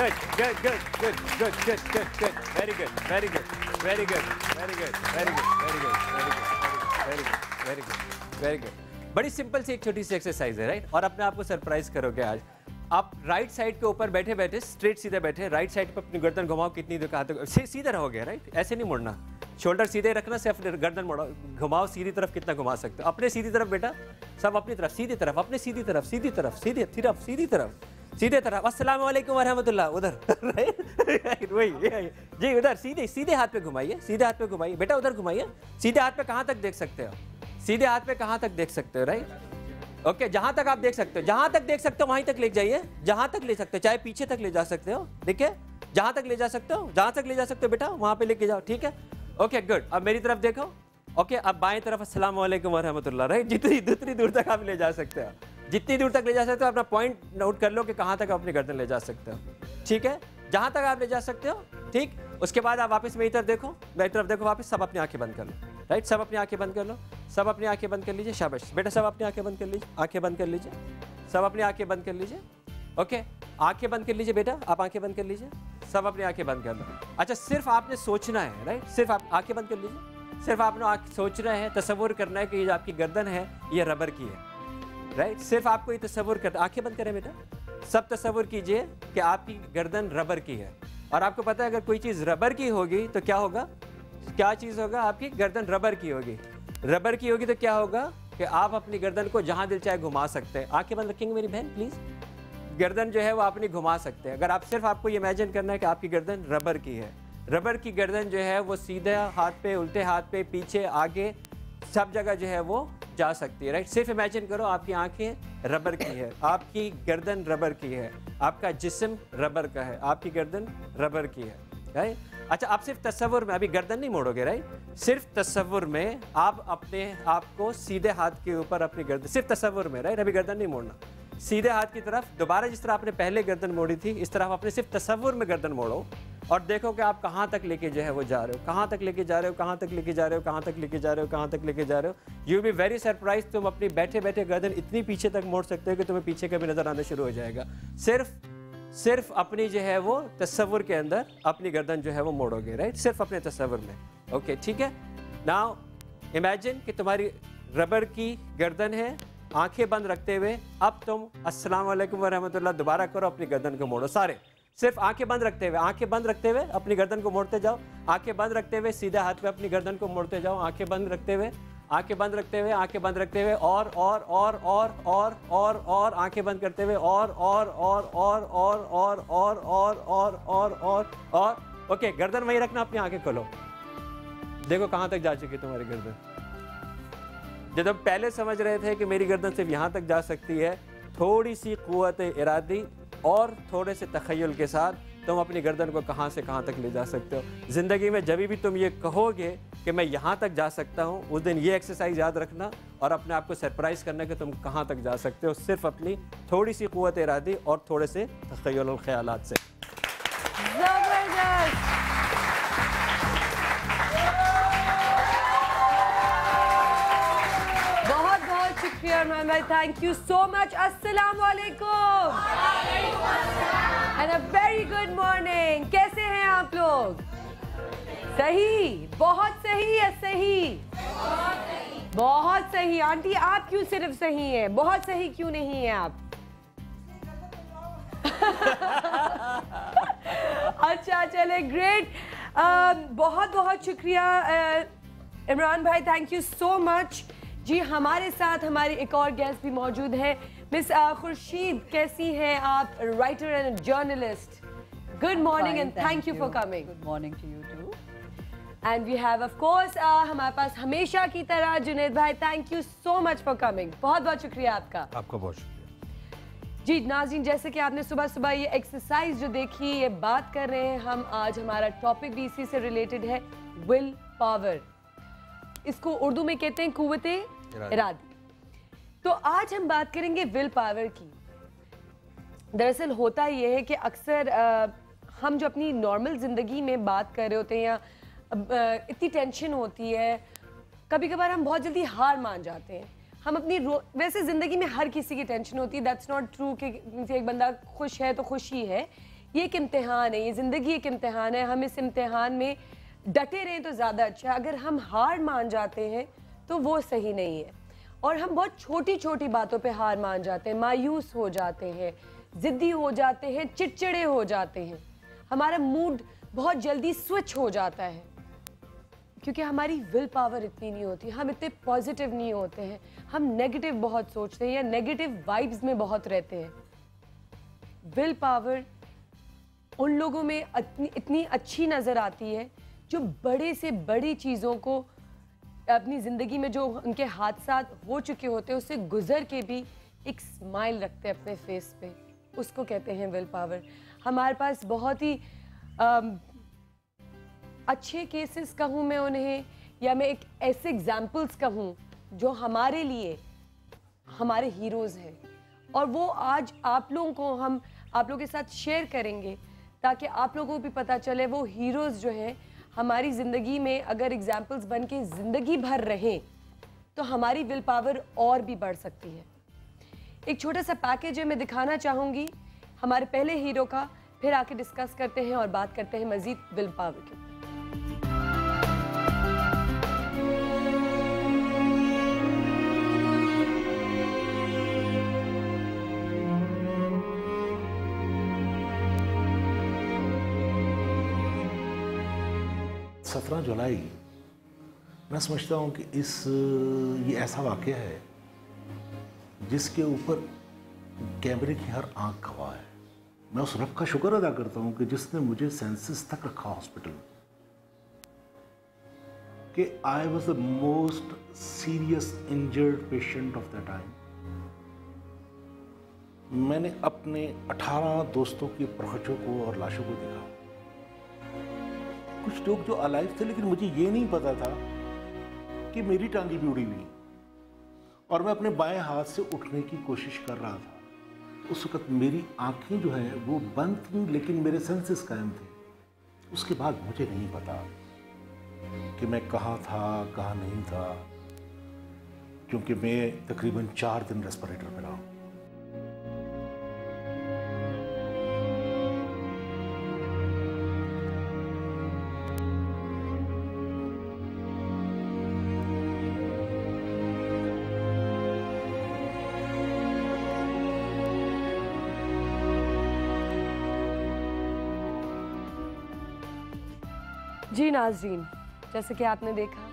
Good, good, good, good, good, good, good, good. Very good, very good, very good, very good, very good, very good, very good, very good, very good. बड़ी simple सी एक छोटी सी exercise है, right? और अपने आप को surprise करोगे आज। आप राइट साइड के ऊपर बैठे बैठे स्ट्रेट सीधे बैठे, राइट साइड पर अपनी गर्दन घुमाओ, कितनी देर कहाँ तक सीधे रहोगे, राइट? ऐसे नहीं मुड़ना, शोल्डर सीधे रखना, सिर्फ गर्दन मुड़ाओ, घुमाओ सीधी तरफ, कितना घुमा सकते हो अपने सीधी तरफ बेटा, सब अपनी तरफ, सीधी तरफ, अपने सीधी तरफ, सीधी तरफ, सीधी तरफ, सीधी तरफ, सीधे तरफ। अस्सलाम वालेकुम वरहमतुल्लाह, उधर राइट, वही जी, उधर सीधे सीधे हाथ पे घुमाइए, सीधे हाथ पे घुमाइए बेटा, उधर घुमाइए। सीधे हाथ पे कहाँ तक देख सकते हो? सीधे हाथ पे कहाँ तक देख सकते हो, राइट? ओके, जहां तक आप देख सकते हो, जहां तक देख सकते हो वहीं तक ले जाइए, जहां तक ले सकते हो, चाहे पीछे तक ले जा सकते हो, ठीक है? जहां तक ले जा सकते हो, जहां तक ले जा सकते हो बेटा, वहां पे लेके जाओ, ठीक है? Okay good. अब मेरी तरफ देखो, ओके, अब बाएं तरफ अस्सलाम वालेकुम वरहमतुल्लाह, राइट? जितनी दूर तक आप ले जा सकते हो, जितनी दूर तक ले जा सकते हो, अपना पॉइंट नोट कर लो कि कहां तक अपनी गर्दन ले जा सकते हो, ठीक है? जहां तक आप ले जा सकते हो, ठीक? उसके बाद आप वापस मेरी तरफ देखो, मेरी तरफ देखो वापस, सब अपनी आंखें बंद कर लो, राइट? सब अपनी आंखें बंद कर लो, सब अपनी आंखें बंद कर लीजिए, शाबाश बेटा, सब अपनी आंखें बंद कर लीजिए, आंखें बंद कर लीजिए, सब अपनी आंखें बंद कर लीजिए। ओके, आंखें बंद कर लीजिए बेटा, आप आंखें बंद कर लीजिए, सब अपनी आंखें बंद कर लो। अच्छा, सिर्फ आपने सोचना है, राइट? सिर्फ आप आंखें बंद कर लीजिए, सिर्फ आपने सोचना है, तसव्वुर करना है कि ये जो आपकी गर्दन है ये रबर की है, राइट? सिर्फ आपको ये तसव्वुर करना, आंखें बंद करें बेटा, सब तसव्वुर कीजिए कि आपकी गर्दन रबर की है। और आपको पता है अगर कोई चीज़ रबर की होगी तो क्या होगा? क्या चीज़ होगा? आपकी गर्दन रबर की होगी। रबर की होगी तो क्या होगा कि आप अपनी गर्दन को जहां दिल चाहे घुमा सकते हैं। आंखें बंद रखेंगे मेरी बहन प्लीज़? गर्दन जो है वो अपनी घुमा सकते हैं। अगर आप सिर्फ, आपको ये इमेजिन करना है कि आपकी गर्दन रबर की है, रबर की गर्दन जो है वो सीधे हाथ पे, उल्टे हाथ पे, पीछे, आगे, सब जगह जो है वो जा सकती है, राइट? सिर्फ इमेजिन करो आपकी आंखें रबर की है, आपकी गर्दन रबर की है, आपका जिस्म रबर का है, आपकी गर्दन रबर की है, राइट? अच्छा, आप सिर्फ तसव्वुर में, अभी गर्दन नहीं मोड़ोगे, राइट? सिर्फ तसव्वुर में आप अपने आप को सीधे हाथ के ऊपर अपनी गर्दन, सिर्फ तसव्वुर में, राइट? अभी गर्दन नहीं मोड़ना, सीधे हाथ की तरफ दोबारा, जिस तरह आपने पहले गर्दन मोड़ी थी इस तरह अपने सिर्फ तसव्वुर में गर्दन मोड़ो और देखो कि आप कहाँ तक लेके जो है वो जा रहे हो, कहाँ तक लेके जा रहे हो, कहाँ तक लेके जा रहे हो, कहाँ तक लेके जा रहे हो, कहाँ तक लेके जा रहे हो। यू बी वेरी सरप्राइज, तुम अपनी बैठे बैठे गर्दन इतनी पीछे तक मोड़ सकते हो कि तुम्हें पीछे का भी नजर आना शुरू हो जाएगा। सिर्फ अपनी जो है वो तसव्वुर के अंदर अपनी गर्दन जो है वो मोड़ोगे, राइट? सिर्फ अपने तसव्वुर में। ओके, ठीक है। नाउ इमेजिन कि तुम्हारी रबर की गर्दन है, आंखें बंद रखते हुए अब तुम अस्सलाम वालेकुम वरहमतुल्लाह दोबारा करो, अपनी गर्दन को मोड़ो सारे, सिर्फ आंखें बंद रखते हुए, आंखें बंद रखते हुए अपनी गर्दन को मोड़ते जाओ, आंखें बंद रखते हुए सीधे हाथ पे अपनी गर्दन को मोड़ते जाओ, आंखें बंद रखते हुए, आंखें बंद रखते हुए, आंखें बंद रखते हुए, और आंखें बंद करते हुए, और ओके, गर्दन वहीं रखना, अपनी आंखें खोलो, देखो कहाँ तक जा चुकी है तुम्हारी गर्दन। जब हम पहले समझ रहे थे कि मेरी गर्दन सिर्फ यहाँ तक जा सकती है, थोड़ी सी क़ुव्वत इरादी और थोड़े से तख़य्युल के साथ तुम अपनी गर्दन को कहाँ से कहाँ तक ले जा सकते हो। ज़िंदगी में जब भी तुम ये कहोगे कि मैं यहाँ तक जा सकता हूँ, उस दिन ये एक्सरसाइज याद रखना और अपने आप को सरप्राइज़ करना कि तुम कहाँ तक जा सकते हो, सिर्फ अपनी थोड़ी सी क़ुव्वत इरादी और थोड़े से तख़य्युल और ख़यालात से। ज़बरदस्त। शुक्रिया इमरान भाई, थैंक यू सो मच। अस्सलाम वालेकुम and a very good morning. कैसे हैं आप लोग? सही, बहुत सही है, सही, बहुत सही। आंटी आप क्यों सिर्फ सही हैं, बहुत सही क्यों नहीं है आप? अच्छा चले, ग्रेट। बहुत बहुत शुक्रिया इमरान भाई, थैंक यू सो मच जी। हमारे साथ हमारी एक और गेस्ट भी मौजूद है, मिस खुर्शीद। कैसी हैं आप? Writer and journalist. Good morning and thank you for coming. Good morning to you too. And we have of course हमारे पास हमेशा की तरह जुनैद भाई, thank you so much for coming. बहुत बहुत शुक्रिया आपका। आपका बहुत शुक्रिया जी। नाज़रीन, जैसे कि आपने सुबह सुबह ये एक्सरसाइज जो देखी, ये बात कर रहे हैं हम आज, हमारा टॉपिक भी इसी से रिलेटेड है, विल पावर। इसको उर्दू में कहते हैं क़ुव्वत इरादी। तो आज हम बात करेंगे विल पावर की। दरअसल होता ये है कि अक्सर हम जो अपनी नॉर्मल ज़िंदगी में बात कर रहे होते हैं या इतनी टेंशन होती है, कभी कभार हम बहुत जल्दी हार मान जाते हैं। हम अपनी वैसे ज़िंदगी में हर किसी की टेंशन होती है, दैट्स नॉट ट्रू कि एक बंदा खुश है तो खुश ही है। ये एक इम्तिहान है, ये ज़िंदगी एक इम्तिहान है, हम इस इम्तिहान में डटे रहें तो ज़्यादा अच्छा है। अगर हम हार मान जाते हैं तो वो सही नहीं है। और हम बहुत छोटी छोटी बातों पे हार मान जाते हैं, मायूस हो जाते हैं, ज़िद्दी हो जाते हैं, चिड़चिड़े हो जाते हैं, हमारा मूड बहुत जल्दी स्विच हो जाता है क्योंकि हमारी विल पावर इतनी नहीं होती, हम इतने पॉजिटिव नहीं होते हैं, हम नेगेटिव बहुत सोचते हैं या नेगेटिव वाइब्स में बहुत रहते हैं। विल पावर उन लोगों में इतनी अच्छी नज़र आती है जो बड़े से बड़ी चीज़ों को अपनी ज़िंदगी में जो उनके हादसात हो चुके होते हैं उससे गुजर के भी एक स्माइल रखते हैं अपने फेस पे, उसको कहते हैं विल पावर। हमारे पास बहुत ही अच्छे केसेस कहूँ मैं उन्हें, या मैं एक ऐसे एग्जाम्पल्स कहूँ जो हमारे लिए हमारे हीरोज़ हैं, और वो आज आप लोगों को हम आप लोगों के साथ शेयर करेंगे ताकि आप लोगों को भी पता चले वो हीरोज़ जो हैं हमारी ज़िंदगी में अगर एग्जाम्पल्स बन के ज़िंदगी भर रहें तो हमारी विल पावर और भी बढ़ सकती है। एक छोटा सा पैकेज है, मैं दिखाना चाहूँगी हमारे पहले हीरो का, फिर आके डिस्कस करते हैं और बात करते हैं मज़ीद विल पावर के। सत्रह जुलाई मैं समझता हूँ कि ये ऐसा वाक़या है जिसके ऊपर कैमरे की हर आंख गवाह है। मैं उस रब का शुक्र अदा करता हूँ कि जिसने मुझे सेंसेस तक रखा हॉस्पिटल में, कि I was the most serious injured patient of the time. मैंने अपने 18 दोस्तों की प्रखचों को और लाशों को देखा, कुछ लोग जो अलाइव थे, लेकिन मुझे ये नहीं पता था कि मेरी टांगी भी उड़ी हुई और मैं अपने बाएं हाथ से उठने की कोशिश कर रहा था। उस वक्त मेरी आंखें जो है वो बंद थीं, लेकिन मेरे सेंसेस कायम थे। उसके बाद मुझे नहीं पता कि मैं कहाँ था कहाँ नहीं था, क्योंकि मैं तकरीबन 4 दिन रेस्पिरेटर पे रहा। जी नाज़रीन, जैसे कि आपने देखा,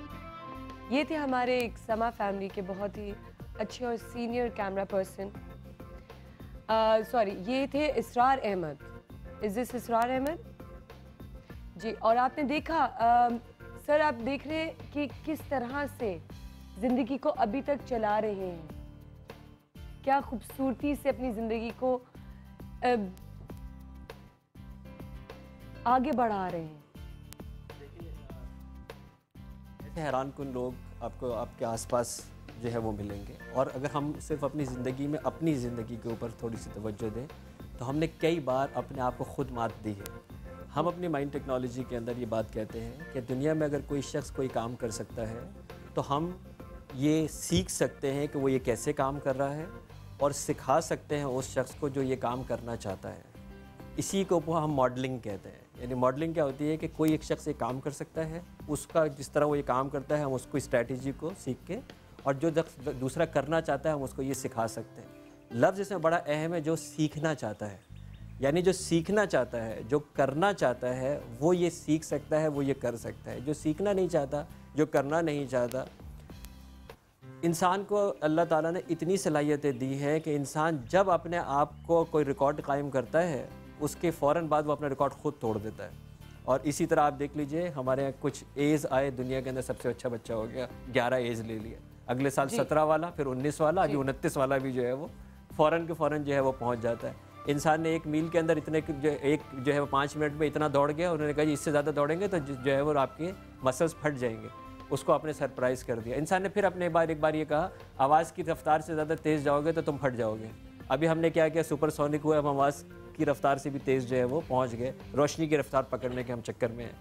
ये थे हमारे एक समा फैमिली के बहुत ही अच्छे और सीनियर कैमरा पर्सन। सॉरी, ये थे इसरार अहमद। इज़ दिस इसरार अहमद जी? और आपने देखा सर, आप देख रहे हैं कि किस तरह से ज़िंदगी को अभी तक चला रहे हैं, क्या खूबसूरती से अपनी ज़िंदगी को आगे बढ़ा रहे हैं। हैरान कुन लोग आपको आपके आसपास जो है वो मिलेंगे, और अगर हम सिर्फ अपनी ज़िंदगी में अपनी ज़िंदगी के ऊपर थोड़ी सी तवज्जो दें तो हमने कई बार अपने आप को खुद मात दी है। हम अपनी माइंड टेक्नोलॉजी के अंदर ये बात कहते हैं कि दुनिया में अगर कोई शख्स कोई काम कर सकता है तो हम ये सीख सकते हैं कि वो ये कैसे काम कर रहा है और सिखा सकते हैं उस शख्स को जो ये काम करना चाहता है। इसी को हम मॉडलिंग कहते हैं। यानी मॉडलिंग क्या होती है कि कोई एक शख्स ये काम कर सकता है, उसका जिस तरह वो ये काम करता है हम उसको स्ट्रैटेजी को सीख के, और जो दूसरा करना चाहता है हम उसको ये सिखा सकते हैं। लफ्ज़ इसमें बड़ा अहम है, जो सीखना चाहता है। यानी जो सीखना चाहता है, जो करना चाहता है, वो ये सीख सकता है, वो ये कर सकता है। जो सीखना नहीं चाहता, जो करना नहीं चाहता, इंसान को अल्लाह ताला ने इतनी सलाहियतें दी हैं कि इंसान जब अपने आप को कोई रिकॉर्ड कायम करता है उसके फ़ौरन बाद वो अपना रिकॉर्ड ख़ुद तोड़ देता है। और इसी तरह आप देख लीजिए, हमारे यहाँ कुछ एज आए, दुनिया के अंदर सबसे अच्छा बच्चा हो गया, 11 एज ले लिया, अगले साल 17 वाला, फिर 19 वाला, अभी 29 वाला भी जो है वो फ़ौरन के फ़ौरन जो है वो पहुँच जाता है। इंसान ने 1 मील के अंदर इतने जो है वो 5 मिनट में इतना दौड़ गया, उन्होंने कहा जी इससे ज़्यादा दौड़ेंगे तो जो है वो आपके मसल्स फट जाएंगे। उसको आपने सरप्राइज़ कर दिया। इंसान ने फिर अपने एक बार ये कहा, आवाज़ की रफ्तार से ज़्यादा तेज़ जाओगे तो तुम फट जाओगे। अभी हमने क्या किया, सुपरसोनिक हुआ, हम आवाज़ की रफ्तार से भी तेज़ जो है वो पहुंच गए, रोशनी की रफ्तार पकड़ने के हम चक्कर में हैं।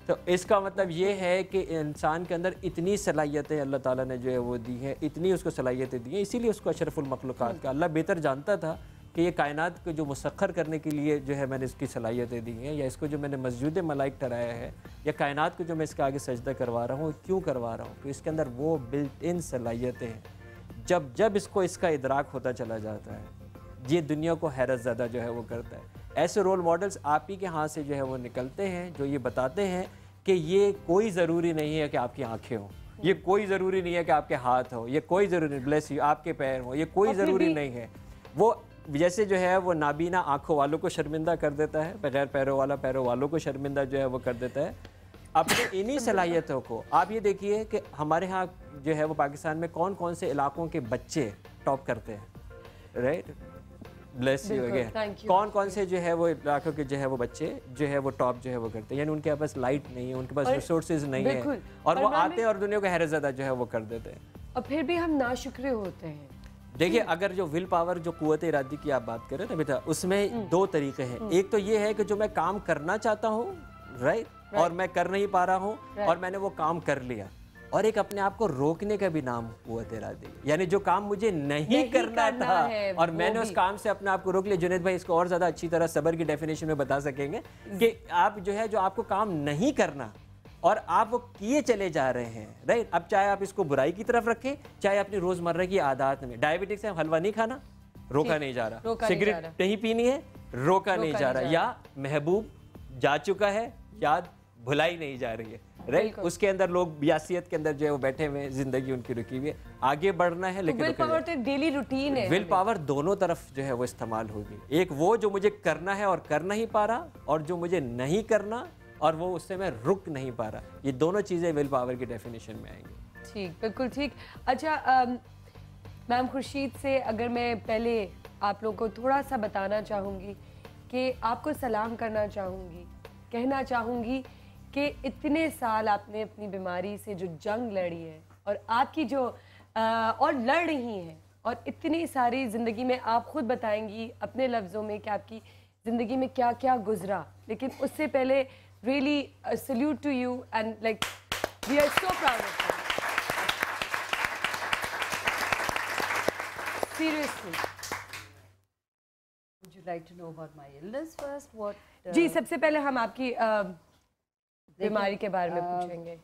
तो इसका मतलब ये है कि इंसान के अंदर इतनी सलाहियतें अल्लाह ताला ने जो है वो दी हैं, इतनी उसको सलाहियतें दी हैं, इसीलिए उसको अशरफुल मखलूक़ात का अल्लाह बेहतर जानता था कि ये कायनात को जो मुसख्खर करने के लिए जो है मैंने इसकी सलाहियतें दी हैं, या इसको जो मैंने मस्जिद मलाइक ठहराया है, या कायनात को जो मैं इसके आगे सजदा करवा रहा हूँ, क्यों करवा रहा हूँ? तो इसके अंदर वो बिल्ट इन सलाहियतें हैं, जब जब इसको इसका इदराक होता चला जाता है, ये दुनिया को हैरत ज़दा जो है वो करता है। ऐसे रोल मॉडल्स आप ही के हाथ से जो है वो निकलते हैं, जो ये बताते हैं कि ये कोई ज़रूरी नहीं है कि आपकी आंखें हों, ये कोई ज़रूरी नहीं है कि आपके हाथ हो, ये कोई ज़रूरी नहीं, ब्लेस यू, आपके पैर हो, ये कोई ज़रूरी नहीं है। वो जैसे जो है वो नाबीना आँखों वालों को शर्मिंदा कर देता है, बगैर पैरों वाला पैरों वालों को शर्मिंदा जो है वो कर देता है। अपने इन्हीं सलाहियतों को आप ये देखिए कि हमारे यहाँ जो है वो पाकिस्तान में कौन कौन से इलाकों के बच्चे टॉप करते हैं, राइट, ब्लेस यू अगेन, कौन कौन से जो है वो इलाकों के जो है वो बच्चे जो है वो टॉप जो है वो करते हैं, यानी उनके पास लाइट नहीं है, उनके पास रिसोर्सेज नहीं है, और वो आते हैं और दुनिया को हैरत ज़दा जो है वो कर देते हैं, और फिर भी हम नाशुक्र होते हैं। देखिए, अगर जो विल पावर, जो कुव्वत इरादी की आप बात करें ना बेटा, उसमें दो तरीके हैं। एक तो ये है कि जो मैं काम करना चाहता हूँ, राइट, और मैं कर नहीं पा रहा हूँ, और मैंने वो काम कर लिया, और एक अपने आप को रोकने का भी नाम कुव्वत इरादी, यानी जो काम मुझे नहीं करना था और मैंने उस काम से अपने आप को रोक लिया। जुनैद भाई इसको और ज़्यादा अच्छी तरह सब्र की डेफिनेशन में बता सकेंगे कि आप जो है, जो आपको काम नहीं करना और आप वो किए चले जा रहे हैं, राइट। अब चाहे आप इसको बुराई की तरफ रखें, चाहे अपनी रोज़मर्रा की आदत में, डायबिटिक्स है, हलवा नहीं खाना, रोका नहीं जा रहा, सिगरेट नहीं पीनी है, रोका नहीं जा रहा, या महबूब जा चुका है, याद भुलाई नहीं जा रही है, राइट। उसके अंदर लोग बियासियत के अंदर जो है वो बैठे हुए, जिंदगी उनकी रुकी हुई है, आगे बढ़ना है, लेकिन विल पावर तो डेली रूटीन है। विल पावर दोनों तरफ जो है वो इस्तेमाल होगी, एक वो जो मुझे करना है और कर नहीं पा रहा, और जो मुझे नहीं करना और वो उससे मैं रुक नहीं पा रहा, ये दोनों चीज़ें विल पावर की डेफिनेशन में आएंगी। ठीक, बिल्कुल ठीक। अच्छा मैम खुर्शीद से अगर मैं पहले आप लोगों को थोड़ा सा बताना चाहूँगी कि आपको सलाम करना चाहूँगी, कहना चाहूँगी कि इतने साल आपने अपनी बीमारी से जो जंग लड़ी है, और आपकी जो और लड़ रही हैं, और इतनी सारी ज़िंदगी में आप खुद बताएंगी अपने लफ्ज़ों में कि आपकी ज़िंदगी में क्या क्या गुजरा, लेकिन उससे पहले really a salute to you, and like we are so proud of you. Seriously. Would you like to know about my illness first? What? जी, सबसे पहले हम आपकी बीमारी के बारे में पूछेंगे।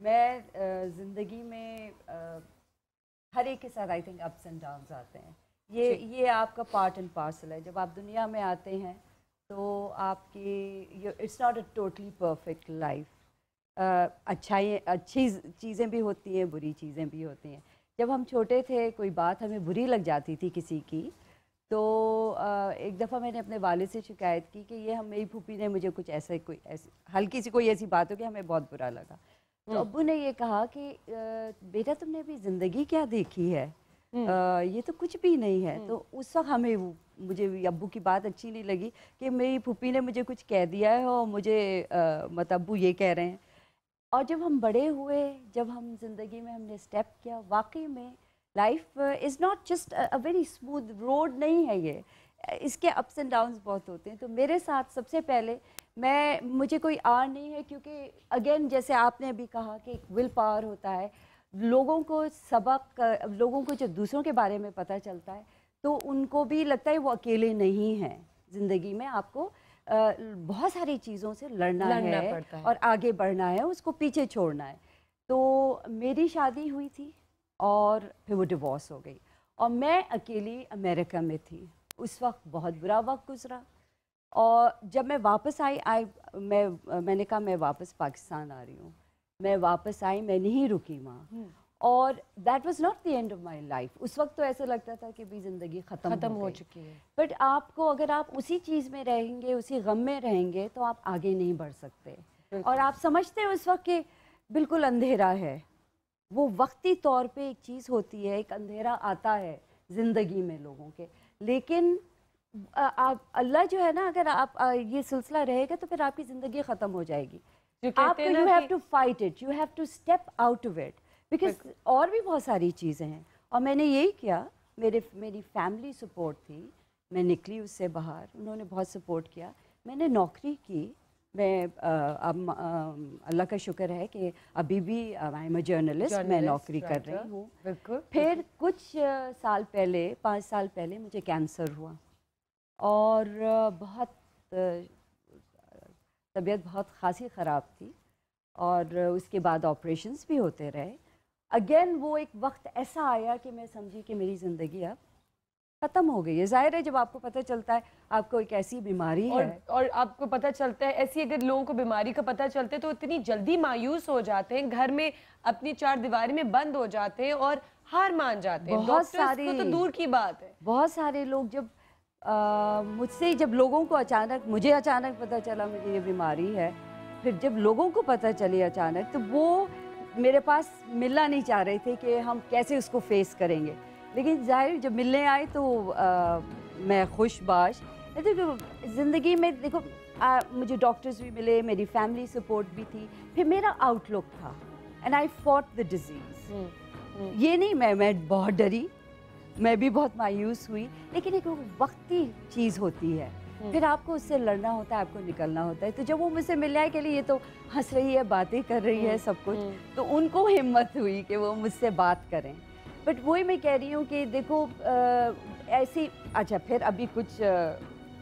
मैं ज़िंदगी में हर एक के साथ I think ups and downs आते हैं। ये आपका पार्ट एंड पार्सल है। जब आप दुनिया में आते हैं तो आपकी it's not a totally perfect life. अच्छी चीज़ें भी होती हैं, बुरी चीज़ें भी होती हैं। जब हम छोटे थे, कोई बात हमें बुरी लग जाती थी किसी की, तो एक दफ़ा मैंने अपने वालिद से शिकायत की कि ये मेरी फूफी ने मुझे कुछ ऐसे कोई ऐसी हल्की सी कोई ऐसी बात हो कि हमें बहुत बुरा लगा। तो अब्बू ने ये कहा कि बेटा तुमने अभी ज़िंदगी क्या देखी है, ये तो कुछ भी नहीं है। तो उस वक्त हमें मुझे अब्बू की बात अच्छी नहीं लगी कि मेरी फूफी ने मुझे कुछ कह दिया है और मुझे मतलब अब्बू ये कह रहे हैं। और जब हम बड़े हुए, जब हम ज़िंदगी में हमने स्टेप किया, वाकई में life is not just a very smooth road नहीं है ये, इसके अप्स एंड डाउन्स बहुत होते हैं। तो मेरे साथ सबसे पहले मुझे कोई आर नहीं है, क्योंकि अगेन जैसे आपने अभी कहा कि एक विल पावर होता है। लोगों को लोगों को जब दूसरों के बारे में पता चलता है तो उनको भी लगता है वो अकेले नहीं हैं। ज़िंदगी में आपको बहुत सारी चीज़ों से लड़ना है और आगे बढ़ना है, उसको पीछे छोड़ना है। तो मेरी शादी हुई थी और फिर वो डिवोर्स हो गई और मैं अकेली अमेरिका में थी। उस वक्त बहुत बुरा वक्त गुजरा और जब मैं वापस आई मैंने कहा मैं वापस पाकिस्तान आ रही हूँ। मैं वापस आई, मैं नहीं रुकी वहाँ, और that was not the end of my life. उस वक्त तो ऐसा लगता था कि भी ज़िंदगी ख़त्म हो चुकी है। बट आपको अगर आप उसी चीज़ में रहेंगे, उसी गम में रहेंगे, तो आप आगे नहीं बढ़ सकते। और आप समझते हैं उस वक्त कि बिल्कुल अंधेरा है। वो वक्ती तौर पे एक चीज़ होती है, एक अंधेरा आता है ज़िंदगी में लोगों के, लेकिन आप अल्लाह जो है ना, अगर आप ये सिलसिला रहेगा तो फिर आपकी ज़िंदगी ख़त्म हो जाएगी। आपको you have to fight it, you have to step out of it, because और भी बहुत सारी चीज़ें हैं। और मैंने यही किया। मेरी फैमिली सपोर्ट थी, मैं निकली उससे बाहर, उन्होंने बहुत सपोर्ट किया। मैंने नौकरी की। मैं अब अल्लाह का शुक्र है कि अभी भी आई एम अ जर्नलिस्ट, मैं नौकरी कर रही हूँ। फिर कुछ साल पहले, 5 साल पहले मुझे कैंसर हुआ। और बहुत तबीयत बहुत खासी ख़राब थी और उसके बाद ऑपरेशंस भी होते रहे। अगेन वो एक वक्त ऐसा आया कि मैं समझी कि मेरी ज़िंदगी अब ख़त्म हो गई है। ज़ाहिर है जब आपको पता चलता है आपको एक ऐसी बीमारी है और आपको पता चलता है, ऐसी अगर लोगों को बीमारी का पता चलता है तो इतनी जल्दी मायूस हो जाते हैं, घर में अपनी चार दीवारी में बंद हो जाते हैं और हार मान जाते हैं। बहुत सारे को तो दूर की बात है। बहुत सारे लोग जब मुझसे जब लोगों को अचानक, मुझे अचानक पता चला मुझे ये बीमारी है, फिर जब लोगों को पता चली अचानक तो वो मेरे पास मिलना नहीं चाह रहे थे कि हम कैसे उसको फेस करेंगे। लेकिन जाहिर जब मिलने आए तो मैं खुशबाश। देखो ज़िंदगी में देखो मुझे डॉक्टर्स भी मिले, मेरी फैमिली सपोर्ट भी थी, फिर मेरा आउटलुक था and I fought the disease. ये नहीं मैं बहुत डरी, मैं भी बहुत मायूस हुई, लेकिन एक वक्ती चीज़ होती है, फिर आपको उससे लड़ना होता है, आपको निकलना होता है। तो जब वो मुझसे मिलने आए के लिए ये तो हंस रही है, बातें कर रही है सब कुछ, तो उनको हिम्मत हुई कि वो मुझसे बात करें। बट वही मैं कह रही हूँ कि देखो ऐसी अच्छा फिर अभी कुछ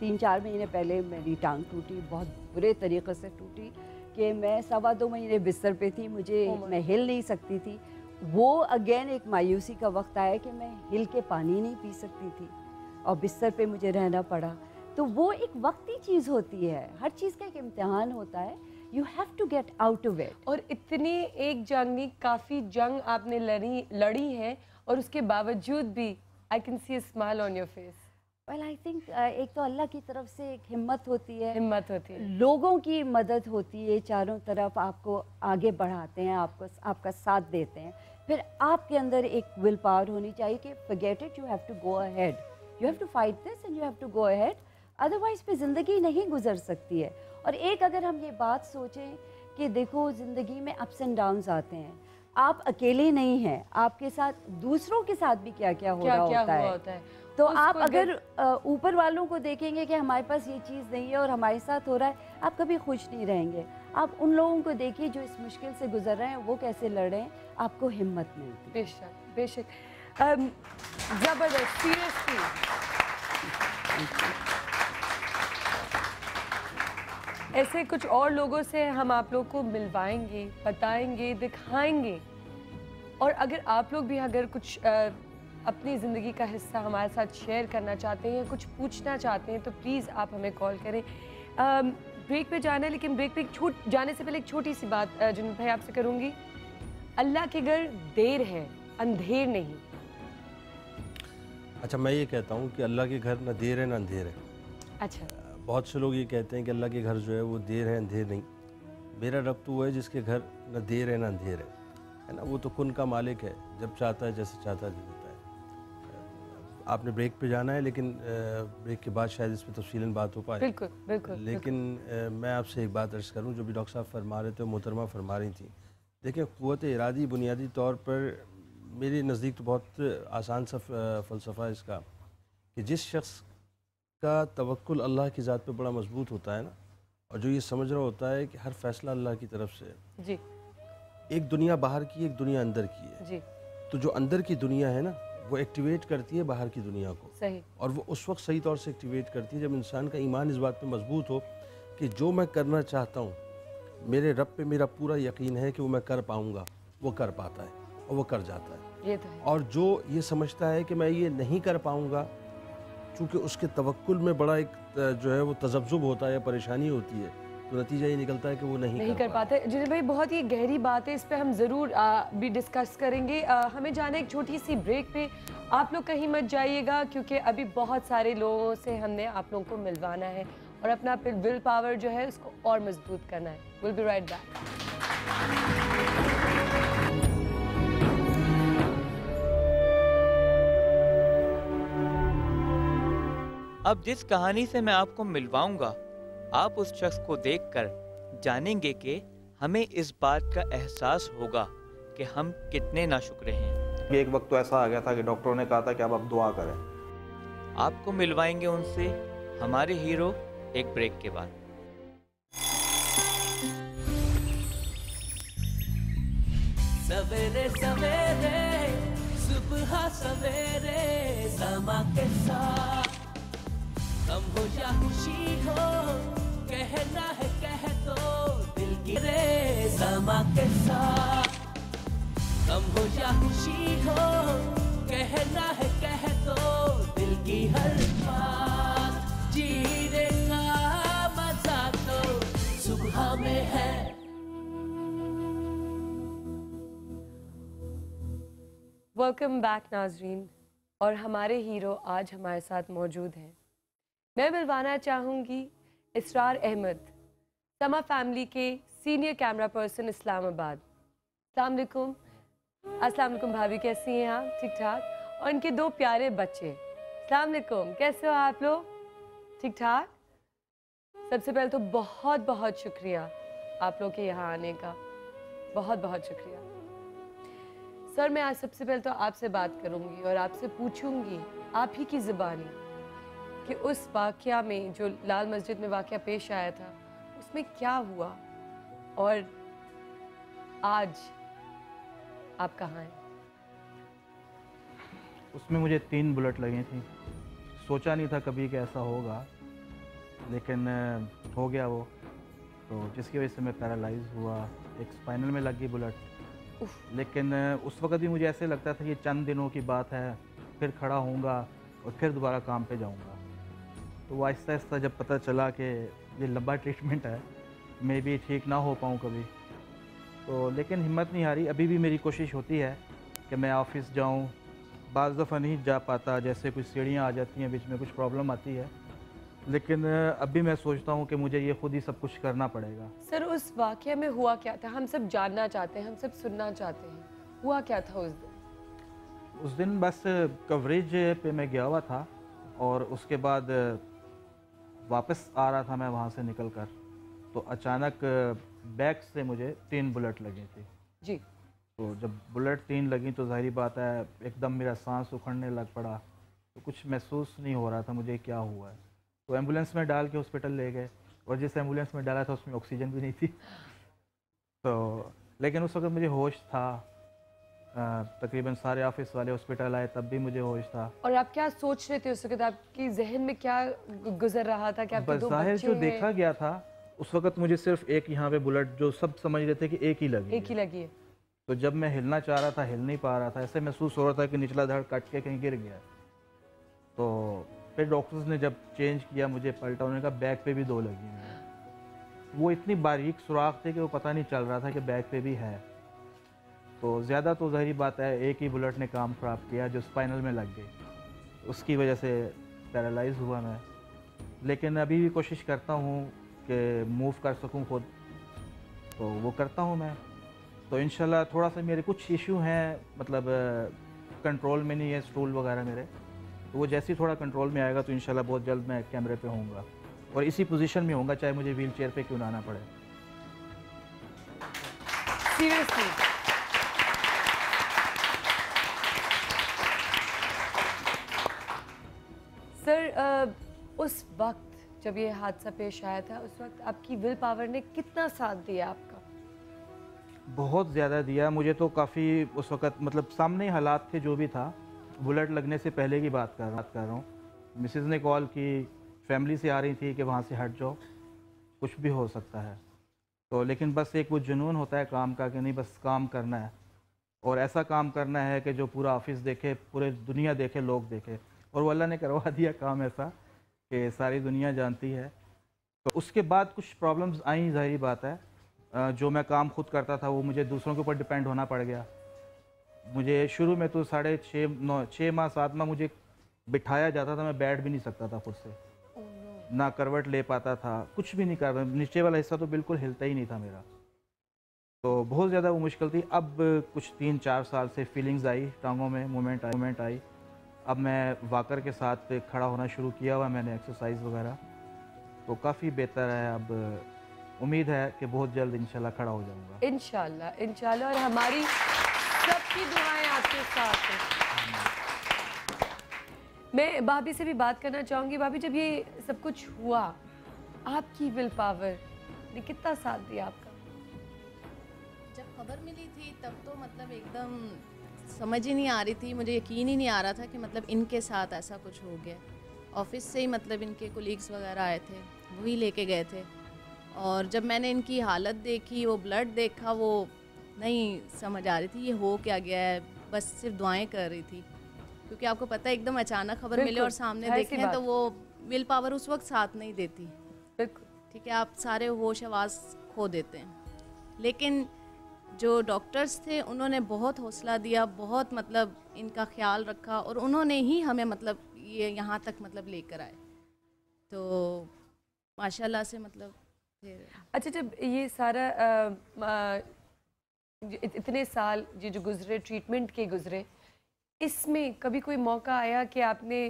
3-4 महीने पहले मेरी टांग टूटी, बहुत बुरे तरीक़े से टूटी कि मैं 2.25 महीने बिस्तर पे थी, मैं हिल नहीं सकती थी। वो अगेन एक मायूसी का वक्त आया कि मैं हिल के पानी नहीं पी सकती थी और बिस्तर पे मुझे रहना पड़ा। तो वो एक वक्ती चीज़ होती है, हर चीज़ का एक इम्तिहान होता है, you have to get out of it. और इतनी एक जंग नहीं, काफ़ी जंग आपने लड़ी है और उसके बावजूद भी I can see a smile on your face. Well I think एक तो अल्लाह की तरफ से एक हिम्मत होती है, लोगों की मदद होती है, चारों तरफ आपको आगे बढ़ाते हैं, आपका साथ देते हैं। फिर आपके अंदर एक विल पावर होनी चाहिए कि forget it, you have to go ahead, you have to fight this and you have to go ahead, otherwise पे ज़िंदगी नहीं गुजर सकती है। और एक अगर हम ये बात सोचें कि देखो ज़िंदगी में अप्स एंड डाउन्स आते हैं, आप अकेले नहीं हैं, आपके साथ दूसरों के साथ भी क्या क्या हो रहा होता है। तो आप अगर ऊपर वालों को देखेंगे कि हमारे पास ये चीज़ नहीं है और हमारे साथ हो रहा है, आप कभी खुश नहीं रहेंगे। आप उन लोगों को देखिए जो इस मुश्किल से गुजर रहे हैं, वो कैसे लड़ रहे हैं, आपको हिम्मत मिलती है। बेशक बेशक, ज़बरदस्त, सीरियसली। ऐसे कुछ और लोगों से हम आप लोग को मिलवाएंगे, बताएंगे, दिखाएंगे। और अगर आप लोग भी अगर कुछ अपनी ज़िंदगी का हिस्सा हमारे साथ शेयर करना चाहते हैं, कुछ पूछना चाहते हैं, तो प्लीज़ आप हमें कॉल करें। ब्रेक पे जाना है, लेकिन ब्रेक पे जाने से पहले एक छोटी सी बात जुनूद भाई आपसे करूँगी। अल्लाह के घर देर है, अंधेर नहीं। अच्छा, मैं ये कहता हूँ कि अल्लाह के घर न देर है न अंधेर है। अच्छा, बहुत से लोग ये कहते हैं कि अल्लाह के घर जो है वो देर है अंधेर नहीं। मेरा रब तो वो है जिसके घर न देर है न अंधेर है ना। वो तो कुन का मालिक है, जब चाहता है जैसे चाहता है दे देता है। आपने ब्रेक पे जाना है, लेकिन ब्रेक के बाद शायद इस पर तफसीलन बात हो पाए। बिल्कुल बिल्कुल। लेकिन मैं आपसे एक बात अर्ज़ करूँ, जो भी डॉक्टर साहब फरमा रहे थे, मोहतरमा फरमा रही थी। देखिए, क़ुव्वत इरादी बुनियादी तौर पर मेरे नज़दीक तो बहुत आसान सा फ़लसफ़ा इसका कि जिस शख्स का तवक्कुल अल्लाह की ज़ात पे बड़ा मजबूत होता है ना, और जो ये समझ रहा होता है कि हर फैसला अल्लाह की तरफ से जी। एक दुनिया बाहर की, एक दुनिया अंदर की है जी। तो जो अंदर की दुनिया है ना, वो एक्टिवेट करती है बाहर की दुनिया को। सही। और वो उस वक्त सही तौर से एक्टिवेट करती है जब इंसान का ईमान इस बात पे मजबूत हो कि जो मैं करना चाहता हूँ, मेरे रब पे मेरा पूरा यकीन है कि वो मैं कर पाऊँगा, वो कर पाता है और वो कर जाता है। ये तो है। और जो ये समझता है कि मैं ये नहीं कर पाऊँगा, चूँकि उसके तवक्कुल में बड़ा एक जो है वो तज़ब्ज़ुब होता है या परेशानी होती है, तो नतीजा ये निकलता है कि वो नहीं कर पाते। जुनैद भाई, बहुत ही गहरी बात है, इस पे हम ज़रूर भी डिस्कस करेंगे। हमें जाना है एक छोटी सी ब्रेक पे। आप लोग कहीं मत जाइएगा, क्योंकि अभी बहुत सारे लोगों से हमने आप लोगों को मिलवाना है और अपना विल पावर जो है उसको और मजबूत करना है। Will be right back. अब जिस कहानी से मैं आपको मिलवाऊंगा, आप उस शख्स को देखकर जानेंगे कि हमें इस बात का एहसास होगा कि हम कितने नाशुक्र हैं। एक वक्त तो ऐसा आ गया था कि डॉक्टरों ने कहा था कि अब आप दुआ करें। आपको मिलवाएंगे उनसे हमारे हीरो एक ब्रेक के बाद। सवेरे सवेरे सुबह सवेरे समा के साथ गम हो या खुशी हो, कहना है कह दो दिल की रे समा के साथ। गम हो या खुशी हो, कहना है कह दो दिल की हर बात। जीने का मजा तो सुबह में है। वेलकम बैक नाजरीन, और हमारे हीरो आज हमारे साथ मौजूद हैं। मैं मिलवाना चाहूँगी इसरार अहमद, समा फैमिली के सीनियर कैमरा पर्सन इस्लामाबाद। अस्सलाम वालेकुम। अस्सलाम वालेकुम भाभी, कैसी हैं आप? ठीक ठाक। और इनके दो प्यारे बच्चे। अस्सलाम वालेकुम, कैसे हो आप लोग? ठीक ठाक। सबसे पहले तो बहुत बहुत शुक्रिया आप लोग के यहाँ आने का, बहुत बहुत शुक्रिया। सर, मैं आज सबसे पहले तो आपसे बात करूंगी और आपसे पूछूंगी आप ही की ज़ुबानी कि उस वाक़या में जो लाल मस्जिद में वाक़या पेश आया था उसमें क्या हुआ और आज आप कहाँ हैं? उसमें मुझे 3 बुलेट लगी थी। सोचा नहीं था कभी कि ऐसा होगा, लेकिन हो गया वो। तो जिसकी वजह से मैं पैरालाइज हुआ, एक स्पाइनल में लग गई बुलेट। लेकिन उस वक्त भी मुझे ऐसे लगता था कि चंद दिनों की बात है, फिर खड़ा होऊंगा और फिर दोबारा काम पे जाऊंगा। तो आहिस्ता आहिस्ता जब पता चला कि ये लंबा ट्रीटमेंट है, मैं भी ठीक ना हो पाऊँ कभी, तो लेकिन हिम्मत नहीं हारी। अभी भी मेरी कोशिश होती है कि मैं ऑफिस जाऊँ। बाज़ दफ़ा नहीं जा पाता, जैसे कुछ सीढ़ियाँ आ जाती हैं, बीच में कुछ प्रॉब्लम आती है, लेकिन अभी मैं सोचता हूँ कि मुझे ये खुद ही सब कुछ करना पड़ेगा। सर, उस वाक़या में हुआ क्या था? हम सब जानना चाहते हैं, हम सब सुनना चाहते हैं, हुआ क्या था उस दिन? उस दिन बस कवरेज पे मैं गया हुआ था और उसके बाद वापस आ रहा था मैं वहाँ से निकल कर, तो अचानक बैक से मुझे 3 बुलेट लगी थी जी। तो जब बुलेट 3 लगी तो ज़ाहिर बात है एकदम मेरा सांस उखड़ने लग पड़ा। तो कुछ महसूस नहीं हो रहा था मुझे क्या हुआ है। तो एम्बुलेंस में डाल के हॉस्पिटल ले गए, और जिस एम्बुलेंस में डाला था उसमें ऑक्सीजन भी नहीं थी। तो लेकिन उस वक्त मुझे होश था। तकरीबन सारे ऑफिस वाले हॉस्पिटल आए तब भी मुझे होश था। और आप क्या सोच रहे थे उस वक्त? आपकी जहन में क्या गुजर रहा था? कि आपके दो ज़ाहिर बच्चे जो हैं? देखा गया था उस वक्त मुझे सिर्फ एक यहाँ पे बुलेट, जो सब समझ रहे थे कि एक ही लगी एक ही लगी है। तो जब मैं हिलना चाह रहा था हिल नहीं पा रहा था, ऐसे महसूस हो रहा था कि निचला धड़ कट के कहीं गिर गया। तो फिर डॉक्टर्स ने जब चेंज किया, मुझे पलटा, उन्होंने कहा बैक पे भी 2 लगी हैं। वो इतनी बारीक सुराख थे कि वो पता नहीं चल रहा था कि बैक पे भी है। तो ज़्यादा तो ज़ाहिर बात है एक ही बुलेट ने काम ख़राब किया जो स्पाइनल में लग गई, उसकी वजह से पैरालाइज हुआ मैं। लेकिन अभी भी कोशिश करता हूँ कि मूव कर सकूँ खुद, तो वो करता हूँ मैं। तो इंशाल्लाह थोड़ा सा मेरे कुछ इशू हैं, मतलब कंट्रोल में नहीं है स्टूल वगैरह मेरे, तो वो जैसे ही थोड़ा कंट्रोल में आएगा तो इंशाल्लाह बहुत जल्द मैं कैमरे पे होऊंगा और इसी पोजीशन में होऊंगा, चाहे मुझे व्हील चेयर पे क्यों ना आना पड़े। सीरियसली सर, उस वक्त जब ये हादसा पेश आया था, उस वक्त आपकी विल पावर ने कितना साथ दिया आपका? बहुत ज़्यादा दिया मुझे तो। काफ़ी उस वक्त मतलब सामने हालात थे जो भी था, बुलेट लगने से पहले की बात कर रहा हूँ। मिसेज़ ने कॉल की, फैमिली से आ रही थी कि वहाँ से हट जाओ, कुछ भी हो सकता है। तो लेकिन बस एक वो जुनून होता है काम का कि नहीं बस काम करना है, और ऐसा काम करना है कि जो पूरा ऑफिस देखे, पूरे दुनिया देखे, लोग देखे। और वो अल्लाह ने करवा दिया काम ऐसा कि सारी दुनिया जानती है। तो उसके बाद कुछ प्रॉब्लम्स आई, ज़ाहिर बात है। जो मैं काम खुद करता था वो मुझे दूसरों के ऊपर डिपेंड होना पड़ गया। मुझे शुरू में तो 6 माह 7 माह मुझे बिठाया जाता था, मैं बैठ भी नहीं सकता था खुद से, ना करवट ले पाता था, कुछ भी नहीं कर रहा, नीचे वाला हिस्सा तो बिल्कुल हिलता ही नहीं था मेरा। तो बहुत ज़्यादा वो मुश्किल थी। अब कुछ 3-4 साल से फीलिंग्स आई, टांगों में मूवमेंट आई। अब मैं वॉकर के साथ खड़ा होना शुरू किया हुआ, मैंने एक्सरसाइज वगैरह, तो काफ़ी बेहतर है। अब उम्मीद है कि बहुत जल्द इंशाल्लाह खड़ा हो जाऊंगा। इंशाल्लाह, इंशाल्लाह, और हमारी सबकी दुआएं आपके साथ हैं। मैं भाभी से भी बात करना चाहूँगी। भाभी, जब ये सब कुछ हुआ, आपकी विल पावर ने कितना साथ दिया आपका? जब खबर मिली थी तब तो मतलब एकदम समझ ही नहीं आ रही थी, मुझे यकीन ही नहीं आ रहा था कि मतलब इनके साथ ऐसा कुछ हो गया। ऑफिस से ही मतलब इनके कोलीग्स वगैरह आए थे, वही लेके गए थे। और जब मैंने इनकी हालत देखी, वो ब्लड देखा, वो नहीं समझ आ रही थी ये हो क्या गया है, बस सिर्फ दुआएं कर रही थी, क्योंकि आपको पता है एकदम अचानक खबर मिले और सामने देखें तो वो विल पावर उस वक्त साथ नहीं देती। ठीक है, आप सारे होश आवाज़ खो देते हैं। लेकिन जो डॉक्टर्स थे उन्होंने बहुत हौसला दिया, बहुत मतलब इनका ख्याल रखा, और उन्होंने ही हमें मतलब ये यहाँ तक मतलब लेकर आए। तो माशाल्लाह से मतलब फिर अच्छा, जब ये सारा इतने साल ये जो गुजरे, ट्रीटमेंट के गुजरे, इसमें कभी कोई मौका आया कि आपने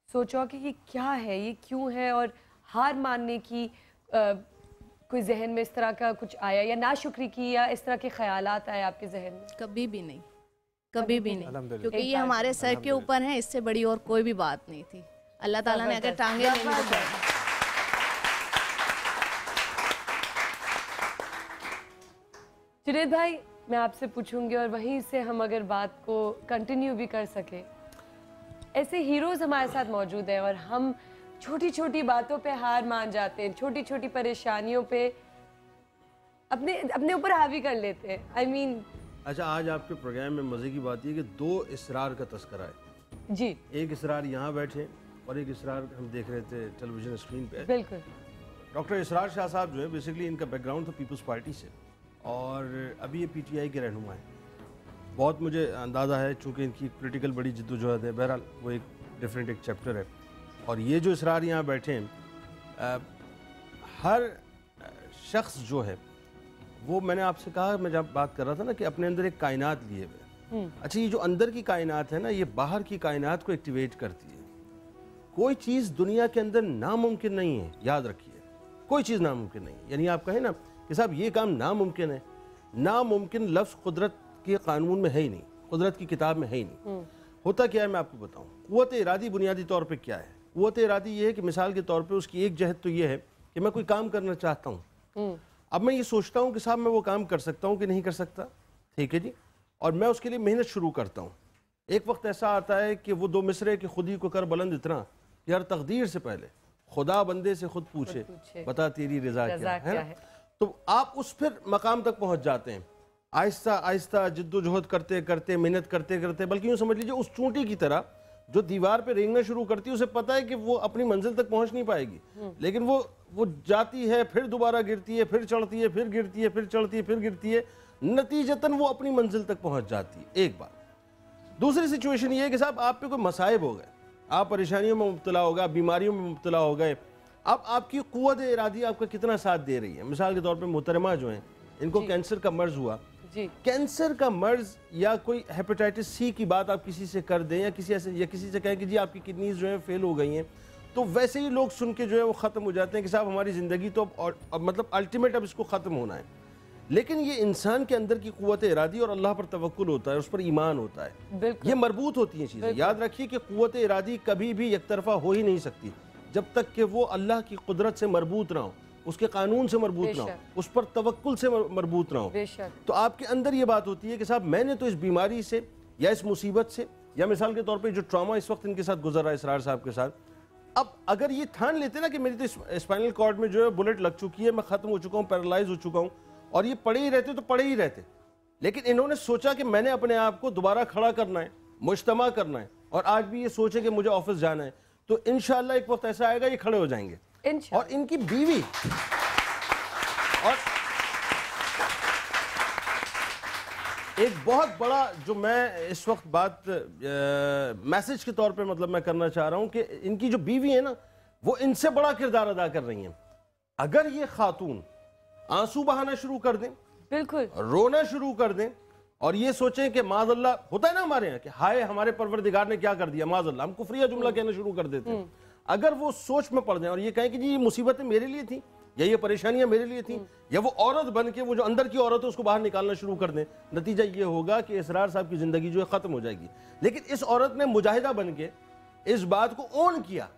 सोचा कि ये क्या है, ये क्यों है, और हार मानने की कोई जहन में इस तरह का कुछ आया, या नाशुक्री की, या इस तरह के ख्यालात आए आपके जहन में? कभी भी नहीं, कभी भी नहीं, क्योंकि ये हमारे सर के ऊपर है, इससे बड़ी और कोई भी बात नहीं थी। अल्लाह ताला ने अगर टांगे नहीं दी। जुनैद भाई, मैं आपसे पूछूंगी और वहीं से हम अगर बात को कंटिन्यू भी कर सके। ऐसे हीरोज़ हमारे साथ मौजूद हैं और हम छोटी छोटी बातों पे हार मान जाते हैं, छोटी छोटी परेशानियों पे अपने ऊपर हावी कर लेते हैं। I mean, अच्छा, आज आपके प्रोग्राम में मज़े की बात ये कि 2 इसरार का तस्करा है जी। एक इसरार यहाँ बैठे और एक इसरार हम देख रहे थे टेलीविज़न स्क्रीन पे। बिल्कुल। डॉक्टर इसरार शाह साहब जो है, बेसिकली इनका बैकग्राउंड था पीपल्स पार्टी से, और अभी ये पीटीआई के रहनुमा हैं। बहुत मुझे अंदाज़ा है, चूँकि इनकी पॉलिटिकल बड़ी जिद्दोजहद है, बहरहाल वो एक डिफरेंट एक चैप्टर है। और ये जो इसरार यहाँ बैठे हैं, हर शख्स जो है वो, मैंने आपसे कहा, मैं जब बात कर रहा था ना कि अपने अंदर एक कायनात लिए हुए। अच्छा, ये जो अंदर की कायनात है ना, ये बाहर की कायनात को एक्टिवेट करती है। कोई चीज़ दुनिया के अंदर नामुमकिन नहीं है, याद रखिए, कोई चीज़ नामुमकिन नहीं है। यानी आप कहें ना कि साहब ये काम नामुमकिन है, नामुमकिन लफ्ज़ कुदरत के कानून में है ही नहीं, कुदरत की किताब में है ही नहीं। होता क्या है मैं आपको बताऊँ। क़ुव्वत इरादी बुनियादी तौर पर क्या है? क़ुव्वत इरादी ये है कि मिसाल के तौर पर उसकी एक जहत तो ये है कि मैं कोई काम करना चाहता हूँ, अब मैं ये सोचता हूँ कि साहब मैं वो काम कर सकता हूँ कि नहीं कर सकता, ठीक है जी, और मैं उसके लिए मेहनत शुरू करता हूँ। एक वक्त ऐसा आता है कि वो 2 मिसरे कि खुद ही को कर बुलंद इतना कि हर तकदीर से पहले खुदा बंदे से खुद पूछे बता तेरी रज़ा क्या है। तो आप उस फिर मकाम तक पहुँच जाते हैं, आहिस्ता आहिस्ता जिद्दोजहद करते करते, मेहनत करते करते, बल्कि यूँ समझ लीजिए उस चूंटी की तरह जो दीवार पे रेंगना शुरू करती है, उसे पता है कि वो अपनी मंजिल तक पहुंच नहीं पाएगी, लेकिन वो जाती है, फिर दोबारा गिरती है, फिर चढ़ती है, फिर गिरती है, फिर चढ़ती है, फिर गिरती है, नतीजतन वो अपनी मंजिल तक पहुंच जाती है। एक बात। दूसरी सिचुएशन ये है कि साहब आप पे कोई मसाइब हो गए, आप परेशानियों में मुब्तला हो गए, आप बीमारियों में मुब्तला हो गए, अब आपकी क़ुव्वत इरादी आपका कितना साथ दे रही है। मिसाल के तौर पर मोहतरमा जो हैं, इनको कैंसर का मर्ज हुआ, कैंसर का मर्ज या कोई हेपेटाइटिस सी की बात आप किसी से कर दें, या किसी से कहें कि जी आपकी किडनीज जो है फेल हो गई हैं, तो वैसे ही लोग सुन के जो है वो ख़त्म हो जाते हैं कि साहब हमारी ज़िंदगी तो अब मतलब अल्टीमेट अब इसको ख़त्म होना है। लेकिन ये इंसान के अंदर की क़ुव्वत इरादी और अल्लाह पर तवक्कुल होता है, उस पर ईमान होता है, ये मरबूत होती हैं चीज़ें। याद रखिए कि क़ुव्वत इरादी कभी भी एक तरफा हो ही नहीं सकती जब तक कि वो अल्लाह की कुदरत से मरबूत ना हो, उसके कानून से मरबूत ना हो, उस पर तवक्कुल से मरबूत ना हो। तो आपके अंदर ये बात होती है कि साहब मैंने तो इस बीमारी से या इस मुसीबत से, या मिसाल के तौर पे जो ट्रॉमा इस वक्त इनके साथ गुजर रहा है इसरार साहब के साथ, अब अगर ये ठान लेते ना कि मेरी तो स्पाइनल कॉर्ड में जो है बुलेट लग चुकी है, मैं ख़त्म हो चुका हूँ, पैरालाइज हो चुका हूँ, और ये पड़े ही रहते तो पड़े ही रहते, लेकिन इन्होंने सोचा कि मैंने अपने आप को दोबारा खड़ा करना है, मुज्तमा करना है, और आज भी ये सोचे कि मुझे ऑफिस जाना है, तो इंशाअल्लाह एक वक्त ऐसा आएगा ये खड़े हो जाएंगे। और इनकी बीवी और एक बहुत बड़ा जो मैं इस वक्त बात मैसेज के तौर पे मतलब मैं करना चाह रहा हूं कि इनकी जो बीवी है ना, वो इनसे बड़ा किरदार अदा कर रही हैं। अगर ये खातून आंसू बहाना शुरू कर दें, बिल्कुल रोना शुरू कर दें, और ये सोचें कि माज़अल्लाह, होता है ना हमारे यहाँ कि हाय हमारे परवरदिगार ने क्या कर दिया, माज़अल्लाह, हम कुफरिया जुमला कहना शुरू कर देते हैं। अगर वो सोच में पड़ जाए और ये कहें कि जी ये मुसीबतें मेरे लिए थी, या ये परेशानियां मेरे लिए थी, या वो औरत बन के वो जो अंदर की औरत है उसको बाहर निकालना शुरू कर दें, नतीजा ये होगा कि इसरार साहब की ज़िंदगी जो है ख़त्म हो जाएगी। लेकिन इस औरत ने मुजाहिदा बन के इस बात को ओन किया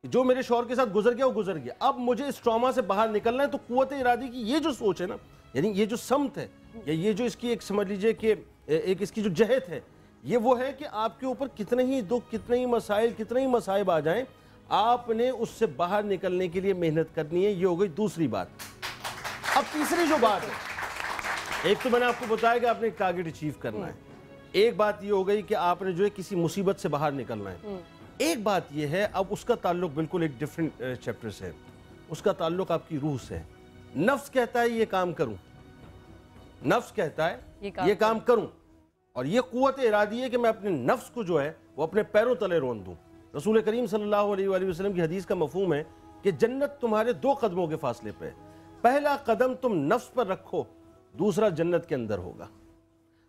कि जो मेरे शौहर के साथ गुजर गया वो गुजर गया, अब मुझे इस ट्रॉमा से बाहर निकलना है। तो क़ुव्वत इरादी की ये जो सोच है ना, यानी ये जो समत है, या ये जो इसकी एक समझ लीजिए कि एक इसकी जो जहत है, ये वो है कि आपके ऊपर कितने ही दुख, कितने ही मसाइल, कितने ही मसाइब आ जाएं, आपने उससे बाहर निकलने के लिए मेहनत करनी है। ये हो गई दूसरी बात। अब तीसरी जो बात है, एक तो मैंने आपको बताया कि आपने टारगेट अचीव करना है, एक बात ये हो गई कि आपने जो है किसी मुसीबत से बाहर निकलना है। एक बात ये है, अब उसका ताल्लुक बिल्कुल एक डिफरेंट चैप्टर से है, उसका ताल्लुक आपकी रूह से है। नफ्स कहता है ये काम करूं, नफ्स कहता है ये काम करूं, और ये कुव्वत इरादी है कि मैं अपने नफ्स को जो है वो अपने पैरों तले रोन दूं। रसूल करीम सल्लल्लाहु अलैहि वसल्लम की हदीस का मफहूम है कि जन्नत तुम्हारे 2 कदमों के फासले पे है। पहला कदम तुम नफ्स पर रखो, दूसरा जन्नत के अंदर होगा।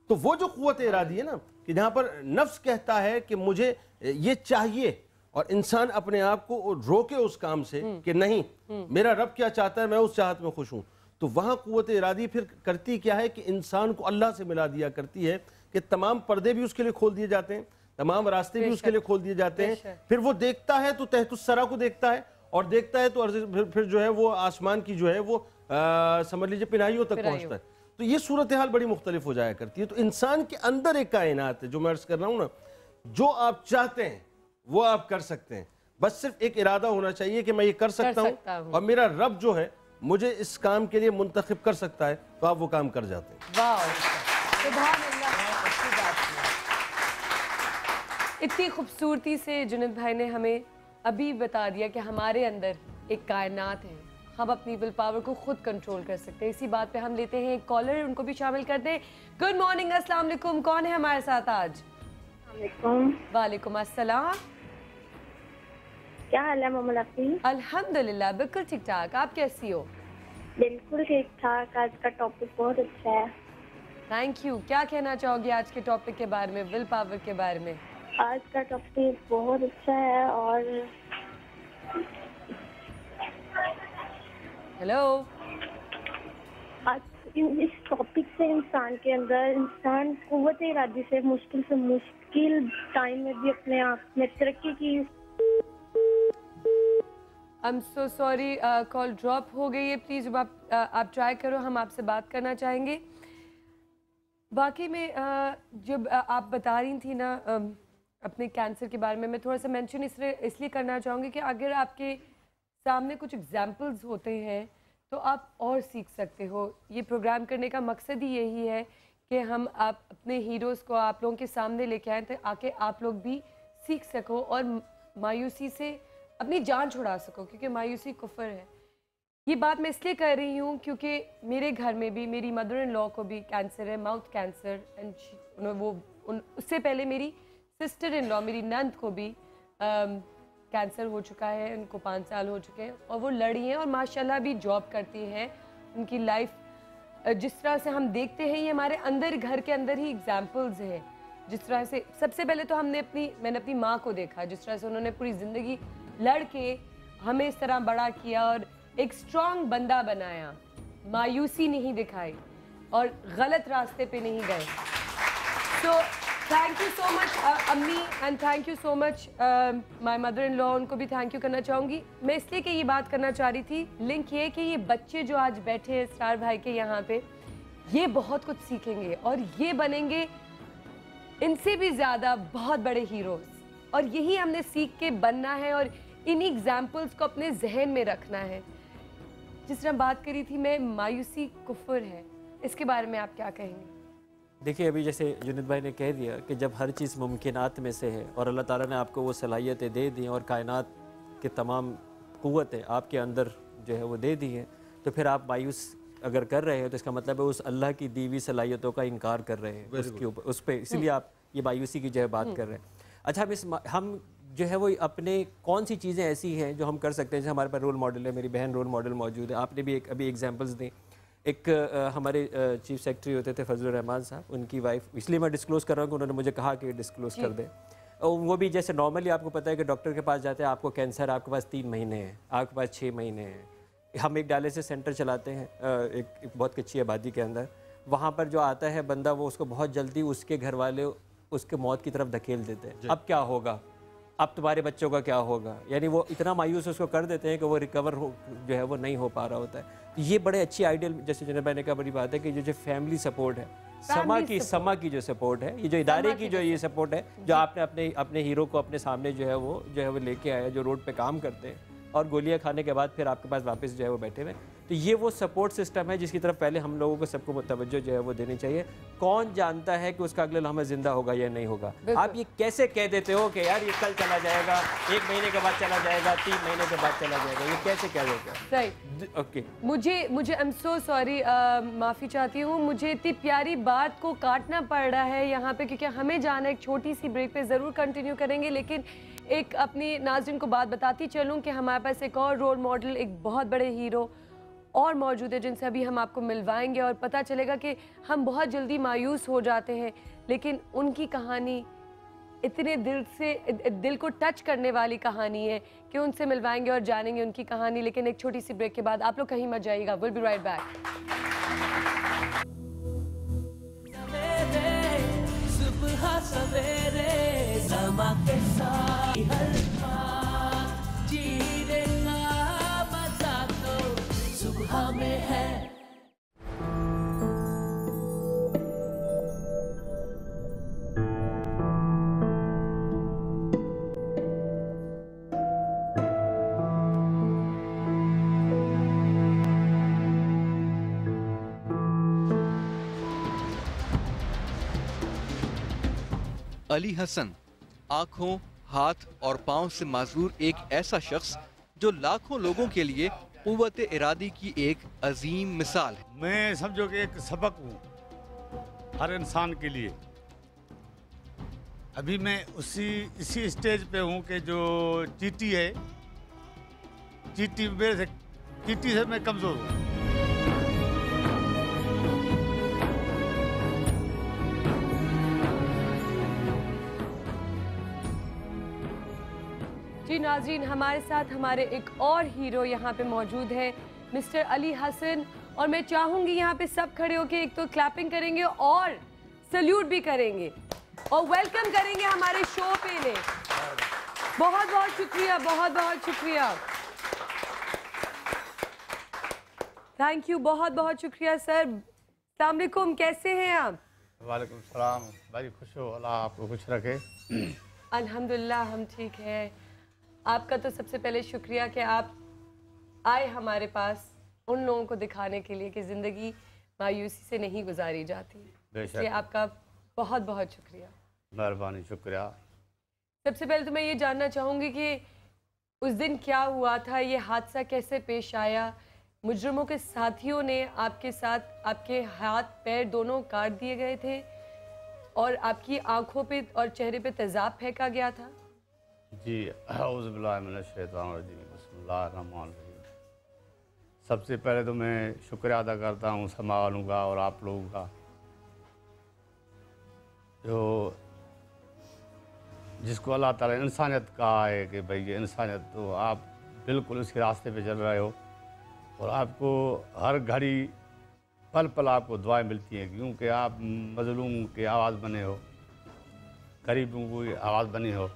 तो वो जो कुव्वत इरादी है ना, कि जहां पर नफ्स कहता है कि मुझे ये चाहिए, और इंसान अपने आप को रोके उस काम से कि नहीं, मेरा रब क्या चाहता है, मैं उस चाहत में खुश हूं, तो वहां कुव्वत इरादी फिर करती क्या है कि इंसान को अल्लाह से मिला दिया करती है कि तमाम पर्दे भी उसके लिए खोल दिए जाते हैं, तमाम रास्ते भी उसके लिए खोल दिए जाते हैं। फिर वो देखता है तो तहतुस सरा को देखता है, और देखता है तो फिर जो है वो आसमान की जो है वो समझ लीजिए पिनाहियों तक पहुंचता है। तो ये सूरत हाल बड़ी मुख्तलिफ हो जाया करती है। तो इंसान के अंदर एक कायनात है, जो मैं अर्ज कर रहा हूँ ना, जो आप चाहते हैं वो आप कर सकते हैं, बस सिर्फ एक इरादा होना चाहिए कि मैं ये कर सकता हूँ, और मेरा रब जो है मुझे इस काम के लिए मुंतखब कर सकता है, तो आप वो काम कर जाते हैं। इतनी खूबसूरती से जुनैद भाई ने हमें अभी बता दिया कि हमारे अंदर एक कायनात है, हम अपनी विल पावर को खुद कंट्रोल कर सकते हैं। इसी बात पे हम लेते हैं एक कॉलर, उनको भी शामिल करते हैं। गुड मॉर्निंग, अस्सलाम वालेकुम, कौन है हमारे साथ आज? वालेकुम अस्सलाम, क्या हाल है मोमल आपकी? अल्हम्दुलिल्लाह बिल्कुल ठीक ठाक, आप कैसी हो? बिल्कुल ठीक ठाक, आज का टॉपिक बहुत अच्छा है। Thank you. क्या कहना चाहोगे आज के टॉपिक के बारे में, विल पावर के बारे में? आज का टॉपिक बहुत अच्छा है, और हेलो, आज इस टॉपिक से इंसान के अंदर, इंसान कुव्वत इरादी से मुश्किल टाइम में भी अपने आप में तरक्की की। I am so sorry, call drop हो गई है। प्लीज़ आप ट्राई करो, हम आपसे बात करना चाहेंगे। वाकई में जब आप बता रही थी ना अपने कैंसर के बारे में, मैं थोड़ा सा मेंशन इसलिए करना चाहूँगी कि अगर आपके सामने कुछ एग्जाम्पल्स होते हैं तो आप और सीख सकते हो। ये प्रोग्राम करने का मकसद ही यही है कि हम आप अपने हीरोज़ को आप लोगों के सामने लेके आएँ, तो आके आप लोग भी सीख सको और मायूसी से अपनी जान छुड़ा सको, क्योंकि मायूसी कुफर है। ये बात मैं इसलिए कर रही हूँ क्योंकि मेरे घर में भी मेरी मदर इन लॉ को भी कैंसर है, माउथ कैंसर, एंड उससे पहले मेरी सिस्टर इन लॉ, मेरी नंद को भी कैंसर हो चुका है, उनको 5 साल हो चुके हैं, और वो लड़ी हैं और माशाल्लाह भी जॉब करती हैं। उनकी लाइफ जिस तरह से हम देखते हैं, ये हमारे अंदर, घर के अंदर ही एग्जाम्पल्स हैं। जिस तरह से सबसे पहले तो मैंने अपनी माँ को देखा, जिस तरह से उन्होंने पूरी ज़िंदगी लड़ के हमें इस तरह बड़ा किया और एक स्ट्रॉन्ग बंदा बनाया, मायूसी नहीं दिखाई और गलत रास्ते पे नहीं गए। So thank you so much अम्मी, and thank you so much my mother in law, उनको भी थैंक यू करना चाहूँगी। मैं इसलिए कि ये बात करना चाह रही थी, लिंक ये कि ये बच्चे जो आज बैठे हैं स्टार भाई के यहाँ पे, ये बहुत कुछ सीखेंगे और ये बनेंगे इनसे भी ज़्यादा बहुत बड़े हीरोज़, और यही हमने सीख के बनना है और इन्हीं एग्जाम्पल्स को अपने जहन में रखना है। जिस तरह बात करी थी मैं, मायूसी कुफर है, इसके बारे में आप क्या कहेंगे? देखिए, अभी जैसे जुनैद भाई ने कह दिया कि जब हर चीज़ मुमकिनात में से है और अल्लाह ताला ने आपको वो सलाहियतें दे दी और कायनात के तमाम क़ुव्वतें आपके अंदर जो है वो दे दी हैं, तो फिर आप मायूस अगर कर रहे हैं तो इसका मतलब है उस अल्लाह की दी हुई सलाहियतों का इनकार कर रहे हैं उसके ऊपर, उस पर, इसलिए आप ये मायूसी की जो है बात कर रहे हैं। अच्छा, हम जो है वो अपने कौन सी चीज़ें ऐसी हैं जो हम कर सकते हैं? जैसे हमारे पास रोल मॉडल है, मेरी बहन रोल मॉडल मौजूद है, आपने भी अभी एग्जांपल्स दी। एक हमारे चीफ सेक्रेटरी होते थे फजलुर रहमान साहब, उनकी वाइफ, इसलिए मैं डिस्क्लोज़ कर रहा हूँ कि उन्होंने मुझे कहा कि डिस्क्लोज़ कर दें। और वो भी जैसे नॉर्मली आपको पता है कि डॉक्टर के पास जाते हैं, आपको कैंसर, आपके पास 3 महीने हैं, आपके पास 6 महीने हैं। हम एक डायलिसिस सेंटर चलाते हैं एक बहुत कच्ची आबादी के अंदर, वहाँ पर जो आता है बंदा, वो उसको बहुत जल्दी उसके घर वाले उसके मौत की तरफ धकेल देते हैं। अब क्या होगा, अब तुम्हारे बच्चों का क्या होगा, यानी वो इतना मायूस उसको कर देते हैं कि वो रिकवर जो है वो नहीं हो पा रहा होता है। तो ये बड़े अच्छी आइडियल, जैसे जुनैद भाई ने कहा, बड़ी बात है कि जो फैमिली सपोर्ट है समा की जो सपोर्ट है, ये जो इदारे की जो ये सपोर्ट है, जो आपने अपने अपने हीरो को अपने सामने जो है वो लेके आया, जो रोड पे काम करते हैं और गोलियां खाने के बाद फिर आपके पास वापस जो है वो बैठे हुए, तो ये वो सपोर्ट सिस्टम है जिसकी तरफ पहले हम लोगों को सबको तवज्जो जो है वो देनी चाहिए। कौन जानता है कि उसका अगले लम्हा जिंदा होगा या नहीं होगा। आप ये कैसे कह देते हो कि यार ये कल चला जाएगा, 1 महीने के बाद चला जाएगा, 3 महीने के बाद चला जाएगा, ये कैसे कह देते हो? राइट, ओके, मुझे आई एम सो सॉरी, माफ़ी चाहती हूँ, मुझे इतनी प्यारी बात को काटना पड़ रहा है यहाँ पे, क्योंकि हमें जाना एक छोटी सी ब्रेक पे ज़रूर कंटिन्यू करेंगे, लेकिन एक अपनी नाज़रीन को बात बताती चलूँ कि हमारे पास एक और रोल मॉडल, एक बहुत बड़े हीरो और मौजूद है जिनसे अभी हम आपको मिलवाएंगे और पता चलेगा कि हम बहुत जल्दी मायूस हो जाते हैं, लेकिन उनकी कहानी इतने दिल को टच करने वाली कहानी है कि उनसे मिलवाएंगे और जानेंगे उनकी कहानी, लेकिन एक छोटी सी ब्रेक के बाद। आप लोग कहीं मत जाइएगा, विल बी राइट बैक। सुबह सवेरे समा के साथ हर बात जीने का मजा तो सुबह में है। अली हसन आँखों, हाथ और पाँव से माजूर एक ऐसा शख्स जो लाखों लोगों के लिए कुव्वत इरादी की एक अजीम मिसाल है। मैं समझो कि एक सबक हूँ हर इंसान के लिए। अभी मैं इसी स्टेज पे हूँ कि जो चींटी है, चींटी से मैं कमज़ोर हूँ। जी नाज़रीन, हमारे साथ हमारे एक और हीरो यहाँ पे मौजूद है, मिस्टर अली हसन, और मैं चाहूँगी यहाँ पे सब खड़े होके एक तो क्लैपिंग करेंगे और सल्यूट भी करेंगे और वेलकम करेंगे हमारे शो पे ने। बहुत बहुत शुक्रिया, बहुत बहुत शुक्रिया, थैंक यू, बहुत बहुत शुक्रिया सर। अस्सलाम वालेकुम, कैसे हैं आप? वालेकुम सलाम भाई, खुश हो, अल्लाह आपको खुश रखे। अल्हम्दुलिल्लाह हम ठीक हैं। आपका तो सबसे पहले शुक्रिया कि आप आए हमारे पास उन लोगों को दिखाने के लिए कि ज़िंदगी मायूसी से नहीं गुजारी जाती, इसलिए आपका बहुत बहुत शुक्रिया। मेहरबानी, शुक्रिया। सबसे पहले तो मैं ये जानना चाहूँगी कि उस दिन क्या हुआ था, ये हादसा कैसे पेश आया? मुजरिमों के साथियों ने आपके साथ आपके हाथ पैर दोनों काट दिए गए थे और आपकी आंखों पे और चेहरे पे तेजाब फेंका गया था। जी, औज़ु बिल्लाहि मिनश शैतानिर रजीम, बिस्मिल्लाहिर रहमानिर रहीम। सबसे पहले तो मैं शुक्रिया अदा करता हूँ समा वालों का और आप लोगों का, जो जिसको अल्लाह ताला इंसानियत कहा है कि भाई ये इंसानियत, तो आप बिल्कुल उसी रास्ते पे चल रहे हो और आपको हर घड़ी पल पल आपको दुआएं मिलती हैं, क्योंकि आप मज़लूम की आवाज़ बने हो, गरीबों की आवाज़ बनी हो।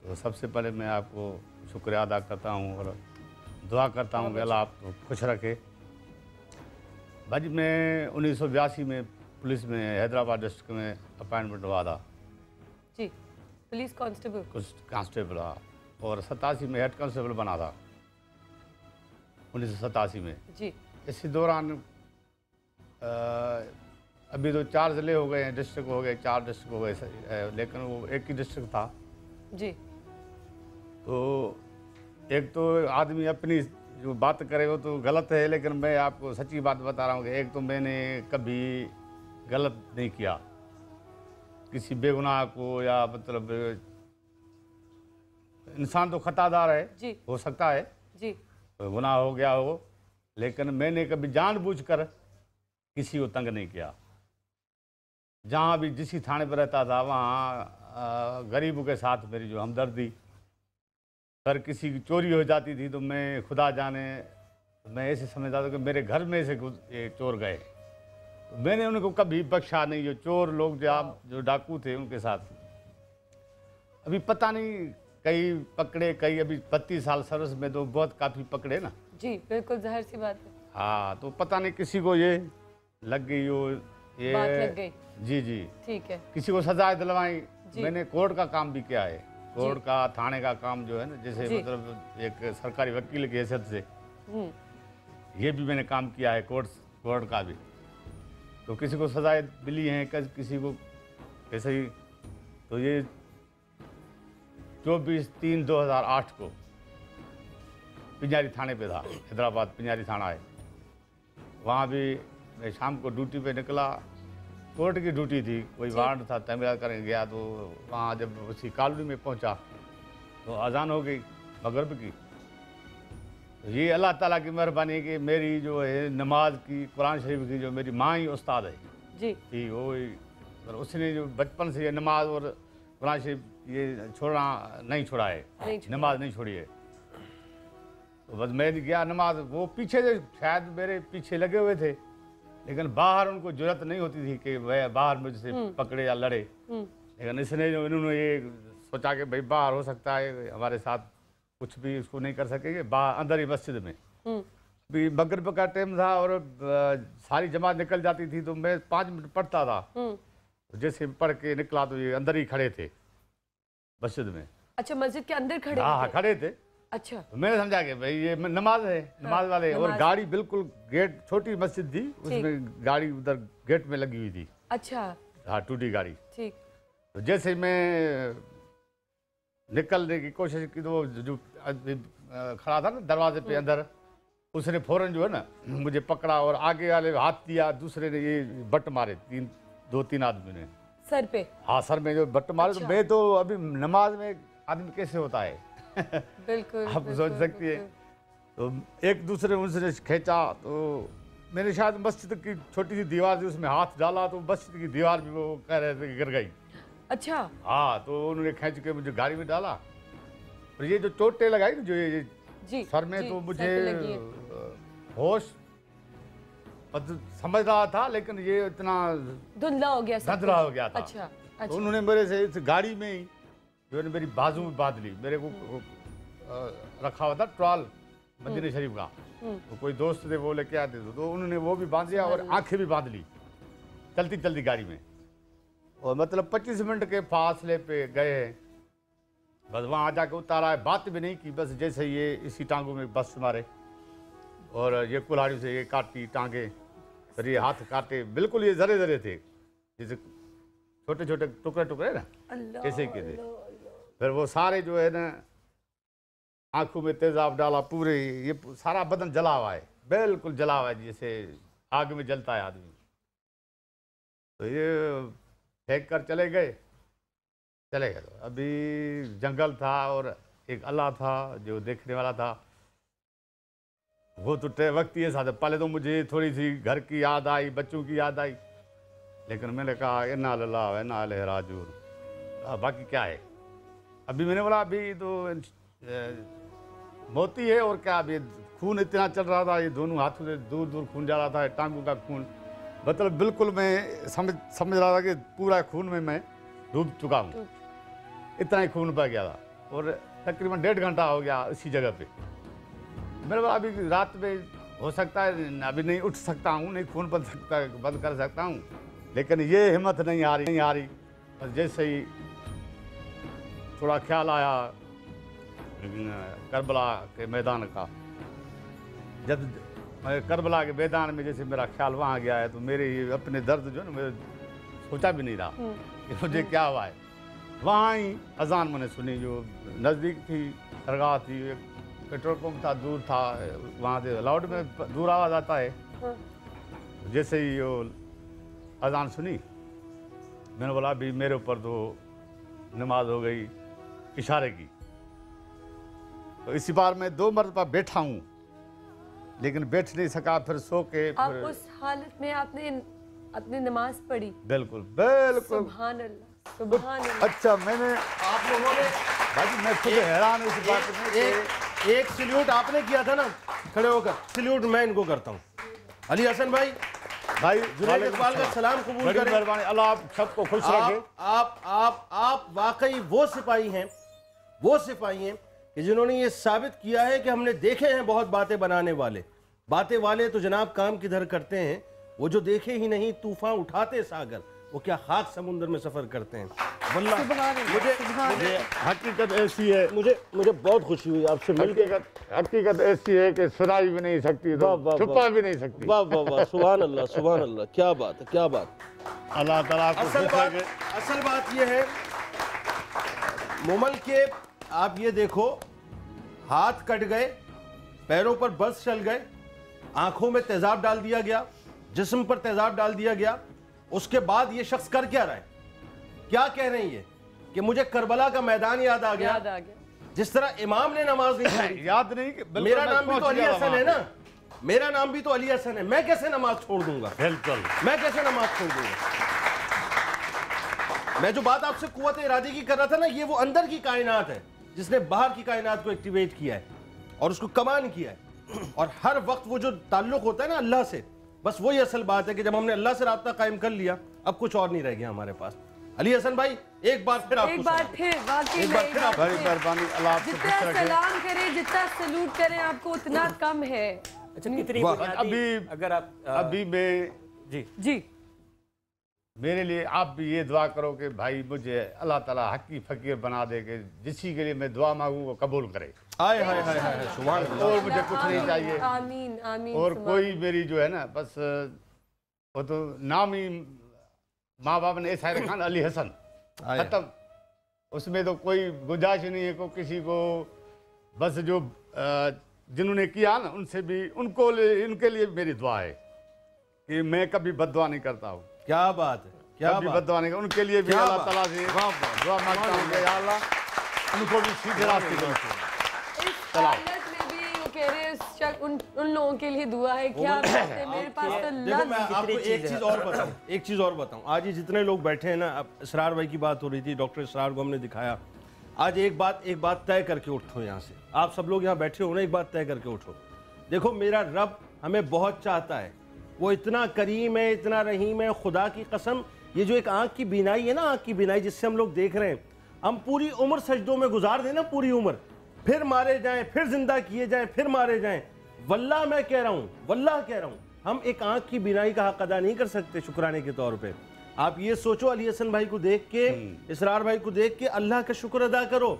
तो सबसे पहले मैं आपको शुक्रिया अदा करता हूँ और दुआ करता हूँ कि अल्लाह आपको खुश रखे। भाजी, मैं 1982 में पुलिस में हैदराबाद डिस्ट्रिक्ट में अपॉइंटमेंट हुआ था। जी, पुलिस कांस्टेबल। कांस्टेबल, हाँ। और 87 में हेड कांस्टेबल बना था, 1987 में। जी। इसी दौरान अभी तो 4 ज़िले हो गए हैं, डिस्ट्रिक्ट हो गए, 4 डिस्ट्रिक्ट हो गए, लेकिन वो एक ही डिस्ट्रिक्ट था। जी। तो एक तो आदमी अपनी जो बात करे वो तो गलत है, लेकिन मैं आपको सच्ची बात बता रहा हूँ कि एक तो मैंने कभी गलत नहीं किया किसी बेगुनाह को, या मतलब इंसान तो खतादार है जी, हो सकता है जी, तो गुनाह हो गया हो, लेकिन मैंने कभी जानबूझकर किसी को तंग नहीं किया। जहाँ भी जिस थाने पर रहता था वहाँ गरीबों के साथ मेरी जो हमदर्दी, अगर किसी की चोरी हो जाती थी तो मैं खुदा जाने, मैं ऐसे समझता था कि मेरे घर में से ये चोर गए, तो मैंने उनको कभी बख्शा नहीं। जो चोर लोग जो डाकू थे उनके साथ अभी पता नहीं कई पकड़े, कई अभी 32 साल सर्विस में तो बहुत काफ़ी पकड़े ना। जी बिल्कुल, जाहिर सी बात है। हाँ, तो पता नहीं किसी को ये लग गई हो ये बात लग गई। जी जी, ठीक है। किसी को सजा दिलवाई। जी। मैंने कोर्ट का काम भी किया है, कोर्ट का, थाने का काम जो है ना, जैसे जी। मतलब एक सरकारी वकील की हैसियत से हम्म, ये भी मैंने काम किया है, कोर्ट का भी। तो किसी को सजाएं मिली हैं, किसी को ऐसे ही। तो ये 24/3/2008 को पिंजारी थाने पे था, हैदराबाद पिंजारी थाना है। वहाँ भी मैं शाम को ड्यूटी पे निकला, कोर्ट की ड्यूटी थी, कोई वारंट था, तमीरात करने गया। तो वहाँ जब उसी कॉलोनी में पहुँचा तो अजान हो गई मगरिब की। तो ये अल्लाह ताला की मेहरबानी कि मेरी जो है नमाज की, कुरान शरीफ की जो मेरी माँ ही उस्ताद है जी, थी, वो और उसने जो बचपन से ये नमाज और कुरान शरीफ ये छोड़ना नहीं छोड़ा है, नमाज नहीं छोड़ी है। तो बस मैं गया नमाज, वो पीछे से शायद मेरे पीछे लगे हुए थे, लेकिन बाहर उनको जरूरत नहीं होती थी कि वह बाहर मुझसे पकड़े या लड़े। लेकिन इसने जो इन्होंने ये सोचा कि भाई बाहर हो सकता है हमारे साथ कुछ भी इसको नहीं कर सकेंगे, बाहर अंदर ही मस्जिद में। भी मगरिब का टाइम था और सारी जमात निकल जाती थी, तो मैं 5 मिनट पढ़ता था। तो जैसे पढ़ के निकला तो ये अंदर ही खड़े थे मस्जिद में। अच्छा, मस्जिद के अंदर खड़े हाँ थे? खड़े थे। अच्छा, तो मैंने समझा कि भाई ये नमाज है, नमाज वाले। और गाड़ी बिल्कुल गेट, छोटी मस्जिद थी, उसमें गाड़ी उधर गेट में लगी हुई थी। अच्छा, हाँ, टूटी गाड़ी। ठीक। तो जैसे मैं निकलने की कोशिश की तो वो जो खड़ा था ना दरवाजे पे अंदर, उसने फौरन जो है ना मुझे पकड़ा और आगे वाले हाथ दिया, दूसरे ने ये बट मारे, 2-3 आदमी ने सर पे। हाँ, सर में जो बट मारे। तो मैं तो अभी नमाज में आदमी कैसे होता है बिल्कुल आप सोच सकती है। तो एक दूसरे उनसे खींचा, तो मैंने शायद मस्जिद की छोटी सी दीवार थी, उसमें हाथ डाला तो मस्जिद की दीवार भी वो कह रहे थे कि गिर गई। अच्छा। हाँ, तो उन्होंने खींच के मुझे गाड़ी में डाला। और ये जो चोटें लगाई ना जो ये जी, सर में, जी, तो सर मुझे पे लगी है। होश समझ रहा था, लेकिन ये इतना धुंधला हो गया, धुंधला हो गया था। अच्छा, तो अच्छा। उन्होंने मेरे से इस गाड़ी में ही जो है मेरी बाजू में बांध ली। मेरे को रखा हुआ था ट्रॉल मदीना शरीफ का, तो कोई दोस्त थे वो लेके आते थे, तो उन्होंने वो भी बांध दिया और आंखें भी बांध ली चलती चलती गाड़ी में। और मतलब 25 मिनट के फासले पे गए, बस वहाँ जाके उतारा है, बात भी नहीं की, बस जैसे ये इसी टांगों में बस मारे और ये कुल्हाड़ी से ये काटी टांगे, फिर ये हाथ काटे, बिल्कुल ये जरे जरे थे, जैसे छोटे छोटे टुकड़े टुकड़े ना ऐसे के थे। फिर वो सारे जो है ना आंखों में तेजाब डाला, पूरे ये सारा बदन जला हुआ है, बिल्कुल जला हुआ है, जैसे आग में जलता है आदमी। तो ये फेंक कर चले गए। तो अभी जंगल था और एक अल्लाह था जो देखने वाला था। वो तो वक्त ही ऐसा था, पहले तो मुझे थोड़ी सी घर की याद आई, बच्चों की याद आई, लेकिन मैंने कहा इन्ना लिल्लाहि व इन्ना इलैहि राजिऊन, बाकी क्या है। अभी मैंने बोला अभी तो मोती है और क्या, अभी खून इतना चल रहा था, ये दोनों हाथों से दूर दूर खून जा रहा था, टांगों का खून, मतलब बिल्कुल मैं समझ रहा था कि पूरा खून में मैं डूब चुका हूँ, इतना ही खून पड़ गया था। और तकरीबन 1.5 घंटा हो गया इसी जगह पे। मेरे बोला अभी रात में हो सकता है, अभी नहीं उठ सकता हूँ, नहीं खून बंद कर सकता हूँ, लेकिन ये हिम्मत नहीं आ रही। बस जैसे ही थोड़ा ख्याल आया करबला के मैदान का, जब मैं करबला के मैदान में जैसे मेरा ख्याल वहाँ गया है, तो मेरे ये अपने दर्द जो है ना, मेरे सोचा भी नहीं रहा कि मुझे क्या हुआ है। वहाँ ही अजान मैंने सुनी, जो नज़दीक थी, दरगाह थी, एक पेट्रोल पंप था, दूर था, वहाँ से लाउड में दूर आवाज़ आता है। जैसे ही वो अजान सुनी, मैंने बोला अभी मेरे ऊपर तो नमाज हो गई इशारे की। तो इसी बार मैं 2 मरतबा बैठा हूँ, लेकिन बैठ नहीं सका, फिर सो के आप उस हालत में आपने अपनी नमाज पढ़ी? बिल्कुल बिल्कुल। सुभान अल्लाह, सुभान अल्लाह। अच्छा, मैंने आप लोगों ने भाई मैं खुद हैरान हूँ इस बात में। एक सल्यूट आपने किया था ना खड़े होकर, सल्यूट मैं इनको करता हूँ। अली हसन भाई जुनैद इकबाल का सलाम कबूल करें। मेहरबानी, अल्लाह आप सबको खुश रखे। आप वाकई वो सिपाही हैं कि जिन्होंने ये साबित किया है कि हमने देखे हैं बहुत बातें बनाने वाले। बातें वाले तो जनाब काम किधर करते हैं, वो जो देखे ही नहीं तूफान उठाते सागर, वो क्या खाक समुंदर में सफर करते हैं। वल्लाह मुझे हकीकत ऐसी है, मुझे बहुत खुशी हुई आपसे मिलकर। हकीकत ऐसी है कि सुनाई भी नहीं सकती, तो छुपा भी नहीं सकती। वाह वाह वाह, सुभान अल्लाह सुभान अल्लाह, क्या बात है क्या बात। अल्लाह ताला को असल बात ये है मुमल के, आप ये देखो हाथ कट गए, पैरों पर बस चल गए, आंखों में तेजाब डाल दिया गया, जिस्म पर तेजाब डाल दिया गया। उसके बाद ये शख्स कर क्या रहा है, क्या कह रहे हैं ये कि मुझे करबला का मैदान याद आ गया। जिस तरह इमाम ने नमाज नहीं पढ़ी, याद नहीं, मेरा नाम भी तो अली हसन है ना, मेरा नाम भी तो अली हसन है, मैं कैसे नमाज छोड़ दूंगा? बिल्कुल, मैं कैसे नमाज छोड़ दूंगा? मैं जो बात आपसे कुव्वत इरादे की कर रहा था ना, ये वो अंदर की कायनात है जिसने बाहर की कायनात को एक्टिवेट किया है और उसको कमान किया है। और हर वक्त वो जो ताल्लुक होता है ना अल्लाह से, बस वही असल बात है कि जब हमने अल्लाह से राब्ता कायम कर लिया, अब कुछ और नहीं रह गया हमारे पास। अली हसन भाई एक बार फिर आपको जितना सलाम करें, जितना सलूट करें आपको उतना कम है। अच्छा, कितनी अगर आप अभी मैं जी मेरे लिए आप भी ये दुआ करो कि भाई मुझे अल्लाह ताला हकी फकीर बना दे, कि जिसी के लिए मैं दुआ मांगू वो कबूल करे। हाय हाय हाय हाय, सुभान अल्लाह। और मुझे कुछ नहीं चाहिए, आमीन आमीन। और कोई मेरी जो है ना, बस वो तो नाम ही माँ बाप ने ऐसा रखा ना, अली हसन, खत्म। उसमें तो कोई गुंजाइश नहीं है को किसी को, बस जो जिन्होंने किया ना उनसे भी, इनके लिए मेरी दुआ है कि मैं कभी बददुआ नहीं करता हूँ। क्या बात है, क्या कभी बददुआ नहीं, उनके लिए भी अल्लाह ताला से दुआ मांगता हूँ कि या अल्लाह उनको भी सीधे रास्ते चलाओ। उन लोगों के लिए दुआ है। क्या मेरे पास तो देखो मैं आपको एक चीज और बताऊं, आज ये जितने लोग बैठे हैं ना, अब इसरार भाई की बात हो रही थी, डॉक्टर इसरार को हमने दिखाया। आज एक बात तय करके उठो यहाँ से, आप सब लोग यहाँ बैठे हो ना, एक बात तय करके उठो। देखो मेरा रब हमें बहुत चाहता है, वो इतना करीम है, इतना रहीम है, खुदा की कसम। ये जो एक आंख की बीनाई है ना, आंख की बीनाई जिससे हम लोग देख रहे हैं, हम पूरी उम्र सजदों में गुजार दें ना, पूरी उम्र, फिर मारे जाएं, फिर जिंदा किए जाएं, फिर मारे जाएं, वल्लाह मैं कह रहा हूँ, वल्लाह कह रहा हूँ, हम एक आंख की बीनाई का हक अदा नहीं कर सकते शुक्राने के तौर पे। आप ये सोचो, अली हसन भाई को देख के, इसरार भाई को देख के अल्लाह का शुक्र अदा करो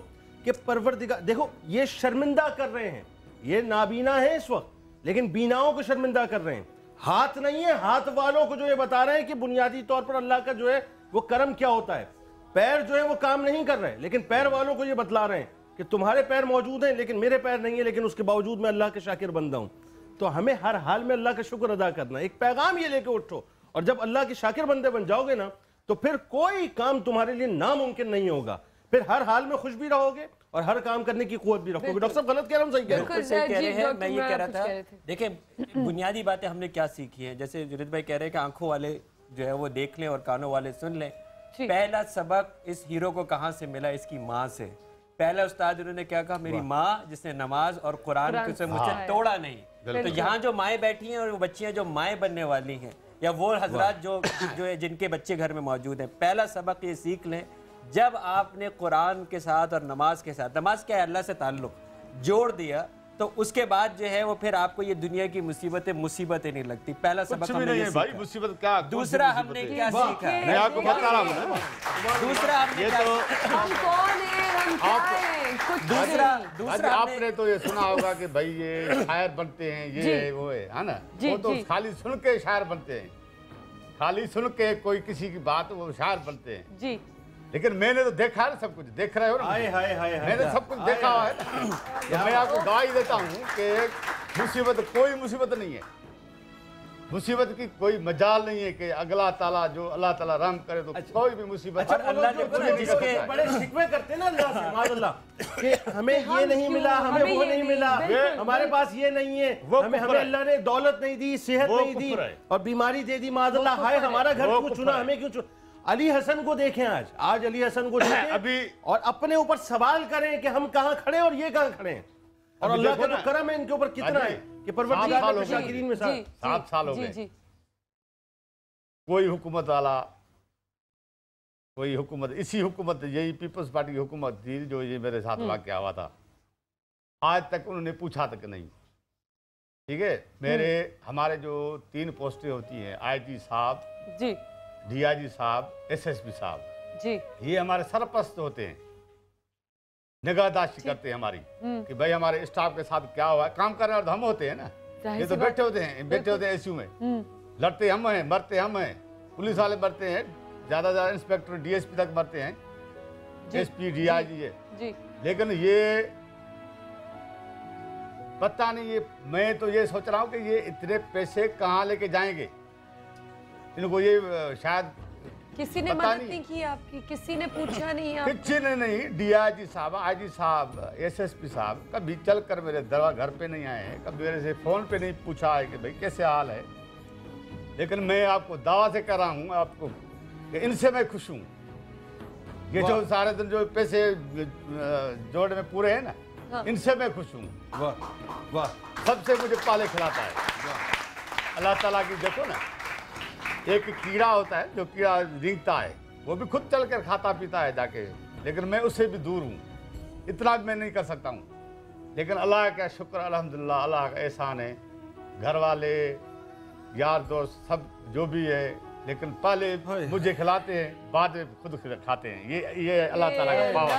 कि परवरदिगार, देखो ये शर्मिंदा कर रहे हैं, ये नाबीना है इस वक्त, लेकिन बीनाओं को शर्मिंदा कर रहे हैं। हाथ नहीं है, हाथ वालों को जो ये बता रहे हैं कि बुनियादी तौर पर अल्लाह का जो है वो करम क्या होता है। पैर जो है वो काम नहीं कर रहे हैं, लेकिन पैर वालों को ये बतला रहे हैं कि तुम्हारे पैर मौजूद हैं लेकिन मेरे पैर नहीं है, लेकिन उसके बावजूद मैं अल्लाह के शाकिर बंदा हूं। तो हमें हर हाल में अल्लाह का शुक्र अदा करना, एक पैगाम ये लेके उठो, और जब अल्लाह के शाकिर बंदे बन जाओगे ना, तो फिर कोई काम तुम्हारे लिए नामुमकिन नहीं होगा, फिर हर हाल में खुश भी रहोगे और हर काम करने की कुव्वत भी रखोगे। डॉक्टर साहब गलत कह रहा हूं, सही कह रहे हैं? मैं ये कह रहा था, देखिए बुनियादी बातें हमने क्या सीखी हैं, जैसे जुनैद भाई कह रहे हैं कि आंखों वाले जो है वो देख लें और कानों वाले सुन लें। पहला सबक इस हीरो को कहाँ से मिला? इसकी माँ से। पहला उस्ताद उन्होंने क्या कहा? मेरी माँ जिसने नमाज और कुरान से मुझे तोड़ा नहीं। तो यहाँ जो माएँ बैठी हैं और वो बच्चियाँ जो माएँ बनने वाली हैं, या वो हजरात जो है जिनके बच्चे घर में मौजूद हैं, पहला सबक ये सीख लें, जब आपने कुरान के साथ और नमाज के साथ, नमाज क्या है, अल्लाह से ताल्लुक, जोड़ दिया, तो उसके बाद जो है वो फिर आपको ये दुनिया की मुसीबतें नहीं लगती। पहला सबक हमने ये भाई, मुसीबत क्या? दूसरा हमने क्या सीखा? मैं आपको बता रहा हूँ। दूसरा हमने हम कौन है, हम क्या हैं? दूसरा आपने तो ये सुना होगा कि भाई ये शायर बनते हैं, ये वो है ना, वो तो खाली सुन के शायर बनते हैं, खाली सुन के कोई किसी की बात वो शायर बनते हैं जी। लेकिन मैंने तो देखा है, सब कुछ देख रहे हो ना, मैंने सब कुछ देखा है। तो मैं आपको गवाही देता हूँ कि मुसीबत, कोई मुसीबत नहीं है, मुसीबत की कोई मजाल नहीं है कि अगला ताला जो अल्लाह ताला रहम करे तो कोई भी मुसीबत। अल्लाह जिसके बड़े शिकवे करते हैं ना अल्लाह से, माशाअल्लाह, कि हमें ये नहीं मिला, हमें वो नहीं मिला, हमारे पास ये नहीं है, हमें अल्लाह ने दौलत नहीं दी, सेहत नहीं दी और बीमारी दे दी, माशाअल्लाह, हाय हमारा घर क्यों चुना, हमें क्यों चुना। अली हसन को देखें, आज अली हसन को देखें अभी, और अपने ऊपर सवाल करें कि हम कहाँ खड़े और ये कहाँ खड़े हैं, और अल्लाह का जो करम है इनके ऊपर कितना है कि परवरदिगार ने शाकिरीन में 7 साल हो गए, कोई हुकूमत वाला, कोई हुकूमत, इसी हुकूमत, यही पीपल्स पार्टी की हुकूमत थी जो ये मेरे साथ वाक़या हुआ था, आज तक उन्होंने पूछा तक नहीं ठीक है। मेरे हमारे जो 3 पोस्टें होती हैं, आईजी साहब जी, डीआईजी साहब, एसएसपी साहब जी, ये हमारे सरपरस्त होते हैं, निगाहदाश्त करते हैं हमारी कि भाई हमारे स्टाफ के साथ क्या हुआ है। काम करने वाले हम होते हैं ना, ये तो बैठे होते हैं एसयू में, लड़ते हम हैं, मरते हम हैं, पुलिस वाले मरते हैं, ज्यादा इंस्पेक्टर डीएसपी तक मरते हैं, एसपी डीआईजी है जी। लेकिन ये पता नहीं, ये मैं तो ये सोच रहा हूँ कि ये इतने पैसे कहाँ लेके जाएंगे, इनको ये शायद किसी ने मदद नहीं की आपकी, किसी ने पूछा नहीं आप? किसी ने नहीं। डीआईजी साहब, आईजी साहब, एसएसपी साहब कभी चल कर मेरे घर पे नहीं आए हैं, कभी मेरे से फोन पे नहीं पूछा है कि भाई कैसे हाल है। लेकिन मैं आपको दावा से कर रहा हूँ आपको कि इनसे मैं खुश हूँ। ये जो सारे दिन जो पैसे जोड़ में पूरे हैं ना, हाँ। इनसे मैं खुश हूँ। वाह वाह, सबसे मुझे पाले खिलाता है अल्लाह ताला की। देखो ना, एक कीड़ा होता है जो कीड़ा रेंगता है, वो भी खुद चल कर खाता पीता है जाके, लेकिन मैं उससे भी दूर हूँ। इतना भी मैं नहीं कर सकता हूँ, लेकिन अल्लाह का शुक्र अल्हम्दुलिल्लाह, अल्लाह का एहसान है। घर वाले, यार दोस्त सब जो भी है, लेकिन पहले मुझे खिलाते हैं, बाद में खुद खाते हैं। ये अल्लाह ताला का पावर।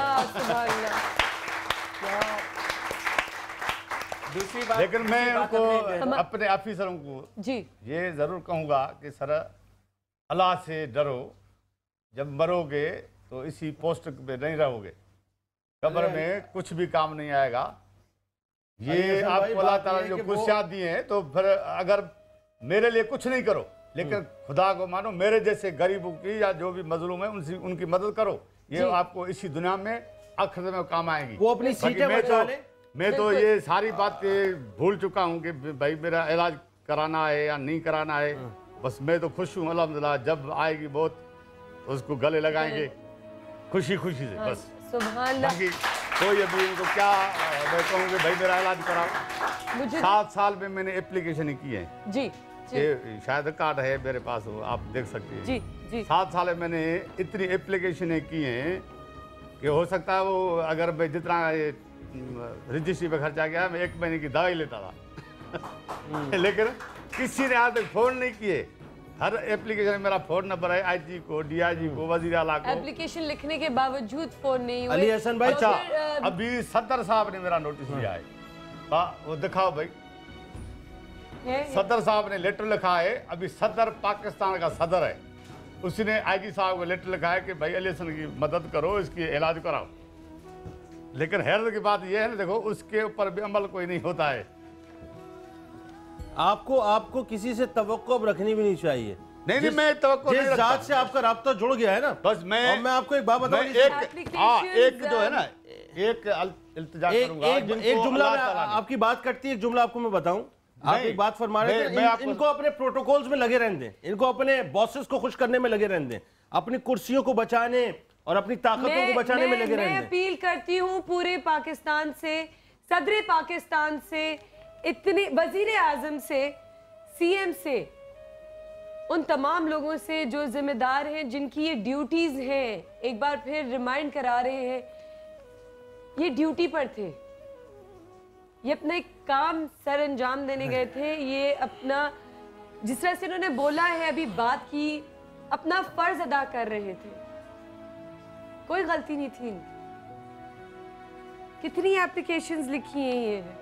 दूसरी बात, लेकिन मैं उनको, अपने ऑफिसरों को जी ये जरूर कहूँगा कि सर अल्लाह से डरो, जब मरोगे तो इसी पोस्ट पे नहीं रहोगे, कब्र में कुछ भी काम नहीं आएगा। ये आपको अल्लाह ताला जो खुशियाँ दिए हैं, तो फिर अगर मेरे लिए कुछ नहीं करो, लेकिन खुदा को मानो, मेरे जैसे गरीबों की या जो भी मजलूम है उनकी मदद करो, ये आपको इसी दुनिया में आखिरत में काम आएगी। वो अपनी सीटें बचा ले। मैं तो ये सारी बातें भूल चुका हूँ कि भाई मेरा इलाज कराना है या नहीं कराना है, बस मैं तो खुश हूँ अल्हम्दुलिल्लाह। जब आएगी बहुत तो उसको गले लगाएंगे खुशी खुशी से, बस। बाकी कोई अभी इनको क्या मैं कहूँ कि भाई मेरा इलाज कराओ। 7 साल में मैंने एप्लीकेशन की है जी, ये शायद कार्ड है मेरे पास, हो आप देख सकते हैं जी। 7 साल में मैंने इतनी एप्लीकेशन की हैं कि हो सकता है वो अगर मैं जितना रजिस्ट्री पे खर्चा गया, मैं 1 महीने की दवाई लेता था। लेकिन किसी ने आज तक फोन नहीं किए। हर एप्लीकेशन में मेरा फोन नंबर है, आईजी को, डीआईजी को, वजीर आला को। एप्लीकेशन लिखने के बावजूद फोन नहीं हुए। अली हसन भाई, अच्छा अभी सदर साहब ने मेरा नोटिस लिया है, वो दिखाओ भाई। सदर साहब ने लेटर लिखा है, अभी सदर पाकिस्तान का सदर है, उसने आईजी साहब को लेटर लिखा है कि भाई अली हसन की मदद करो, इसकी इलाज कराओ। लेकिन हैरत की बात यह है ना, देखो उसके ऊपर भी अमल कोई नहीं होता है। आपको किसी से तवक्को अब रखनी भी नहीं चाहिए। नहीं, मैं तवक्को नहीं रखता। जिस जात से आपका राब्ता जुड़ गया है ना, बस मैं आपको एक बात बताऊं, एक जो है ना, एक इल्तिजा करूंगा। एक जुमला आपकी बात कटती है, एक जुमला आपको मैं बताऊं। आप एक बात फरमा रहे थे, इनको अपने प्रोटोकॉल्स में लगे रहने दें, इनको अपने बॉसेस को खुश करने में लगे रहने दें, अपनी कुर्सियों को बचाने और अपनी ताकतों को बचाने में लगे रहने दें। मैं अपील करती हूँ पूरे पाकिस्तान से, सदर पाकिस्तान से, इतने वजीर आजम से, सीएम से, उन तमाम लोगों से जो जिम्मेदार हैं, जिनकी ये ड्यूटीज हैं, एक बार फिर रिमाइंड करा रहे हैं, ये ड्यूटी पर थे, ये अपना एक काम सर अंजाम देने गए थे, ये अपना, जिस तरह से उन्होंने बोला है, अभी बात की, अपना फर्ज अदा कर रहे थे, कोई गलती नहीं थी। कितनी एप्लीकेशंस लिखी हैं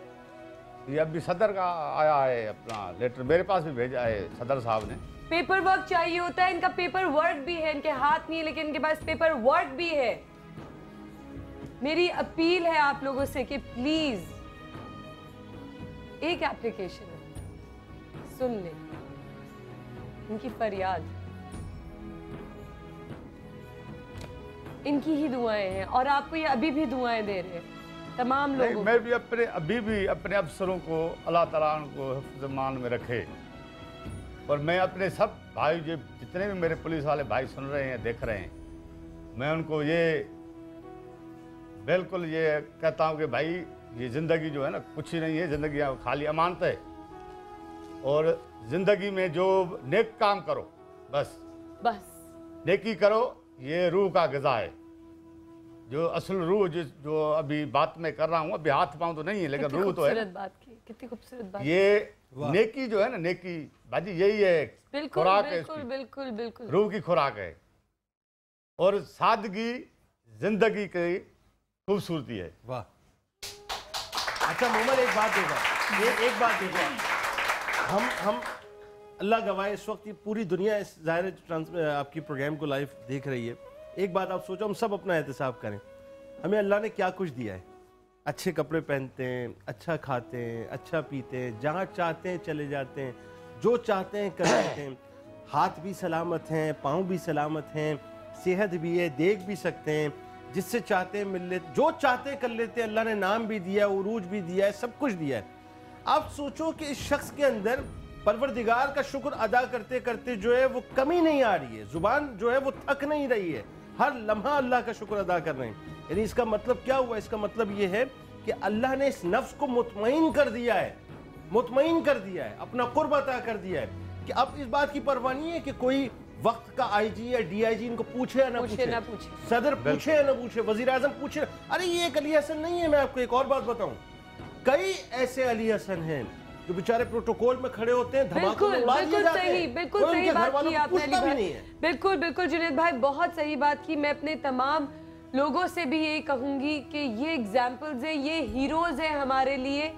ये अभी सदर का आया है अपना लेटर, मेरे पास भी भेजा है सदर साहब ने। पेपर वर्क चाहिए होता है, इनका पेपर वर्क भी है, इनके हाथ नहीं है लेकिन इनके पास पेपर वर्क भी है। मेरी अपील है आप लोगों से कि प्लीज एक एप्लीकेशन है, सुन ले इनकी फरियाद, इनकी ही दुआएं हैं और आपको ये अभी भी दुआएं दे रहे हैं तमाम लोगों। मैं भी अभी भी अपने अफसरों को अल्लाह ताला उनको हिफ्ज़-ए-मान में रखे, और मैं अपने सब भाई जितने भी मेरे पुलिस वाले भाई सुन रहे हैं, देख रहे हैं, मैं उनको ये बिल्कुल ये कहता हूँ कि भाई ये ज़िंदगी जो है ना कुछ ही नहीं है, ज़िंदगी खाली अमानत है, और ज़िंदगी में जो नेक काम करो, बस नेकी करो, ये रूह का ग़िज़ा है। जो असल रूह जो अभी बात में कर रहा हूँ, अभी हाथ पाँव तो नहीं है लेकिन रूह तो है। बात की, कितनी खूबसूरत बात। ये नेकी जो है ना, नेकी बाजी यही है, बिल्कुल खुराक है बिल्कुल इसकी। बिल्कुल बिल्कुल रूह की खुराक है और सादगी जिंदगी की खूबसूरती है। वाह। अच्छा मोहम्मद, एक बात देखो, एक बात देखो, हम अल्लाह गवाह इस वक्त ये पूरी दुनिया इस ज़ाहिर आपकी प्रोग्राम को लाइव देख रही है। एक बात आप सोचो, हम सब अपना एहतसाब करें, हमें अल्लाह ने क्या कुछ दिया है। अच्छे कपड़े पहनते हैं, अच्छा खाते हैं, अच्छा पीते हैं, जहाँ चाहते हैं चले जाते हैं, जो चाहते हैं कर लेते हैं, हाथ भी सलामत हैं, पाँव भी सलामत हैं, सेहत भी है, देख भी सकते हैं, जिससे चाहते हैं मिल लेते, जो चाहते हैं कर लेते हैं। अल्लाह ने नाम भी दिया है, उरूज भी दिया है, सब कुछ दिया है। आप सोचो कि इस शख्स के अंदर परवरदिगार का शुक्र अदा करते करते जो है वो कमी नहीं आ रही है, जुबान जो है वो थक नहीं रही है, हर लम्हा अल्लाह का शुक्र अदा कर रहे हैं। यानी इसका मतलब क्या हुआ? इसका मतलब ये है कि अल्लाह ने इस नफ्स को मुतमईन कर दिया है, मुतमईन कर दिया है, अपना कुर्ब अता कर दिया है कि अब इस बात की परवाह नहीं है कि कोई वक्त का आईजी या डीआईजी इनको पूछे या ना पूछे, सदर पूछे या ना पूछे, वजीर आजम पूछे। अरे ये एक अली हसन नहीं है। मैं आपको एक और बात बताऊं, कई ऐसे अली हसन हैं जो बेचारे प्रोटोकॉल में खड़े होते हैं, धमाकों में उड़ा दिए जाते हैं, बिल्कुल सही बात की आपने अली भाई। बिल्कुल बिल्कुल जुनैद भाई, बहुत सही बात की। मैं अपने तमाम लोगों से भी यही कहूंगी कि ये एग्जाम्पल्स हैं, ये हीरोज हैं हमारे लिए।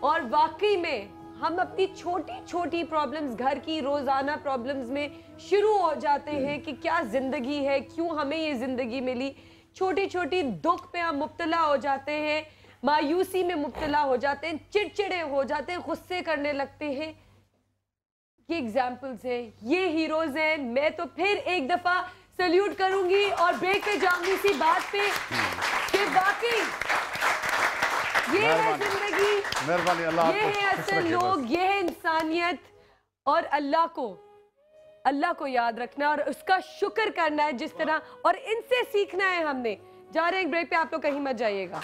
और वाकई में हम अपनी छोटी छोटी प्रॉब्लम्स, घर की रोजाना प्रॉब्लम्स में शुरू हो जाते हैं कि क्या जिंदगी है, क्यों हमें ये जिंदगी मिली। छोटी छोटी दुख पे हम मुब्तला हो जाते हैं, मायूसी में मुब्तला हो जाते हैं, चिड़चिड़े हो जाते हैं, गुस्से करने लगते हैं। ये एग्जाम्पल्स हैं, ये हीरोज हैं। मैं तो फिर एक दफा सल्यूट करूंगी और ब्रेक पे जाऊंगी इसी बात पे कि वाकई ये है जिंदगी, मेहरबानी अल्लाह, ये है असल लोग, ये है इंसानियत। और अल्लाह को याद रखना और उसका शुक्र करना है जिस तरह, और इनसे सीखना है हमने। जा रहे हैं ब्रेक पे, आप लोग कहीं मत जाइएगा।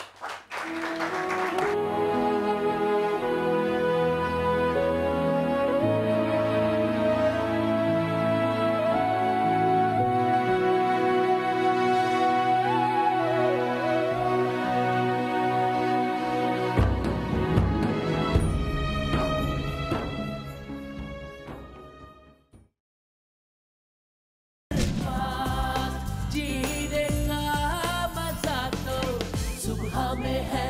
जीने का मजा तो सुबह में है।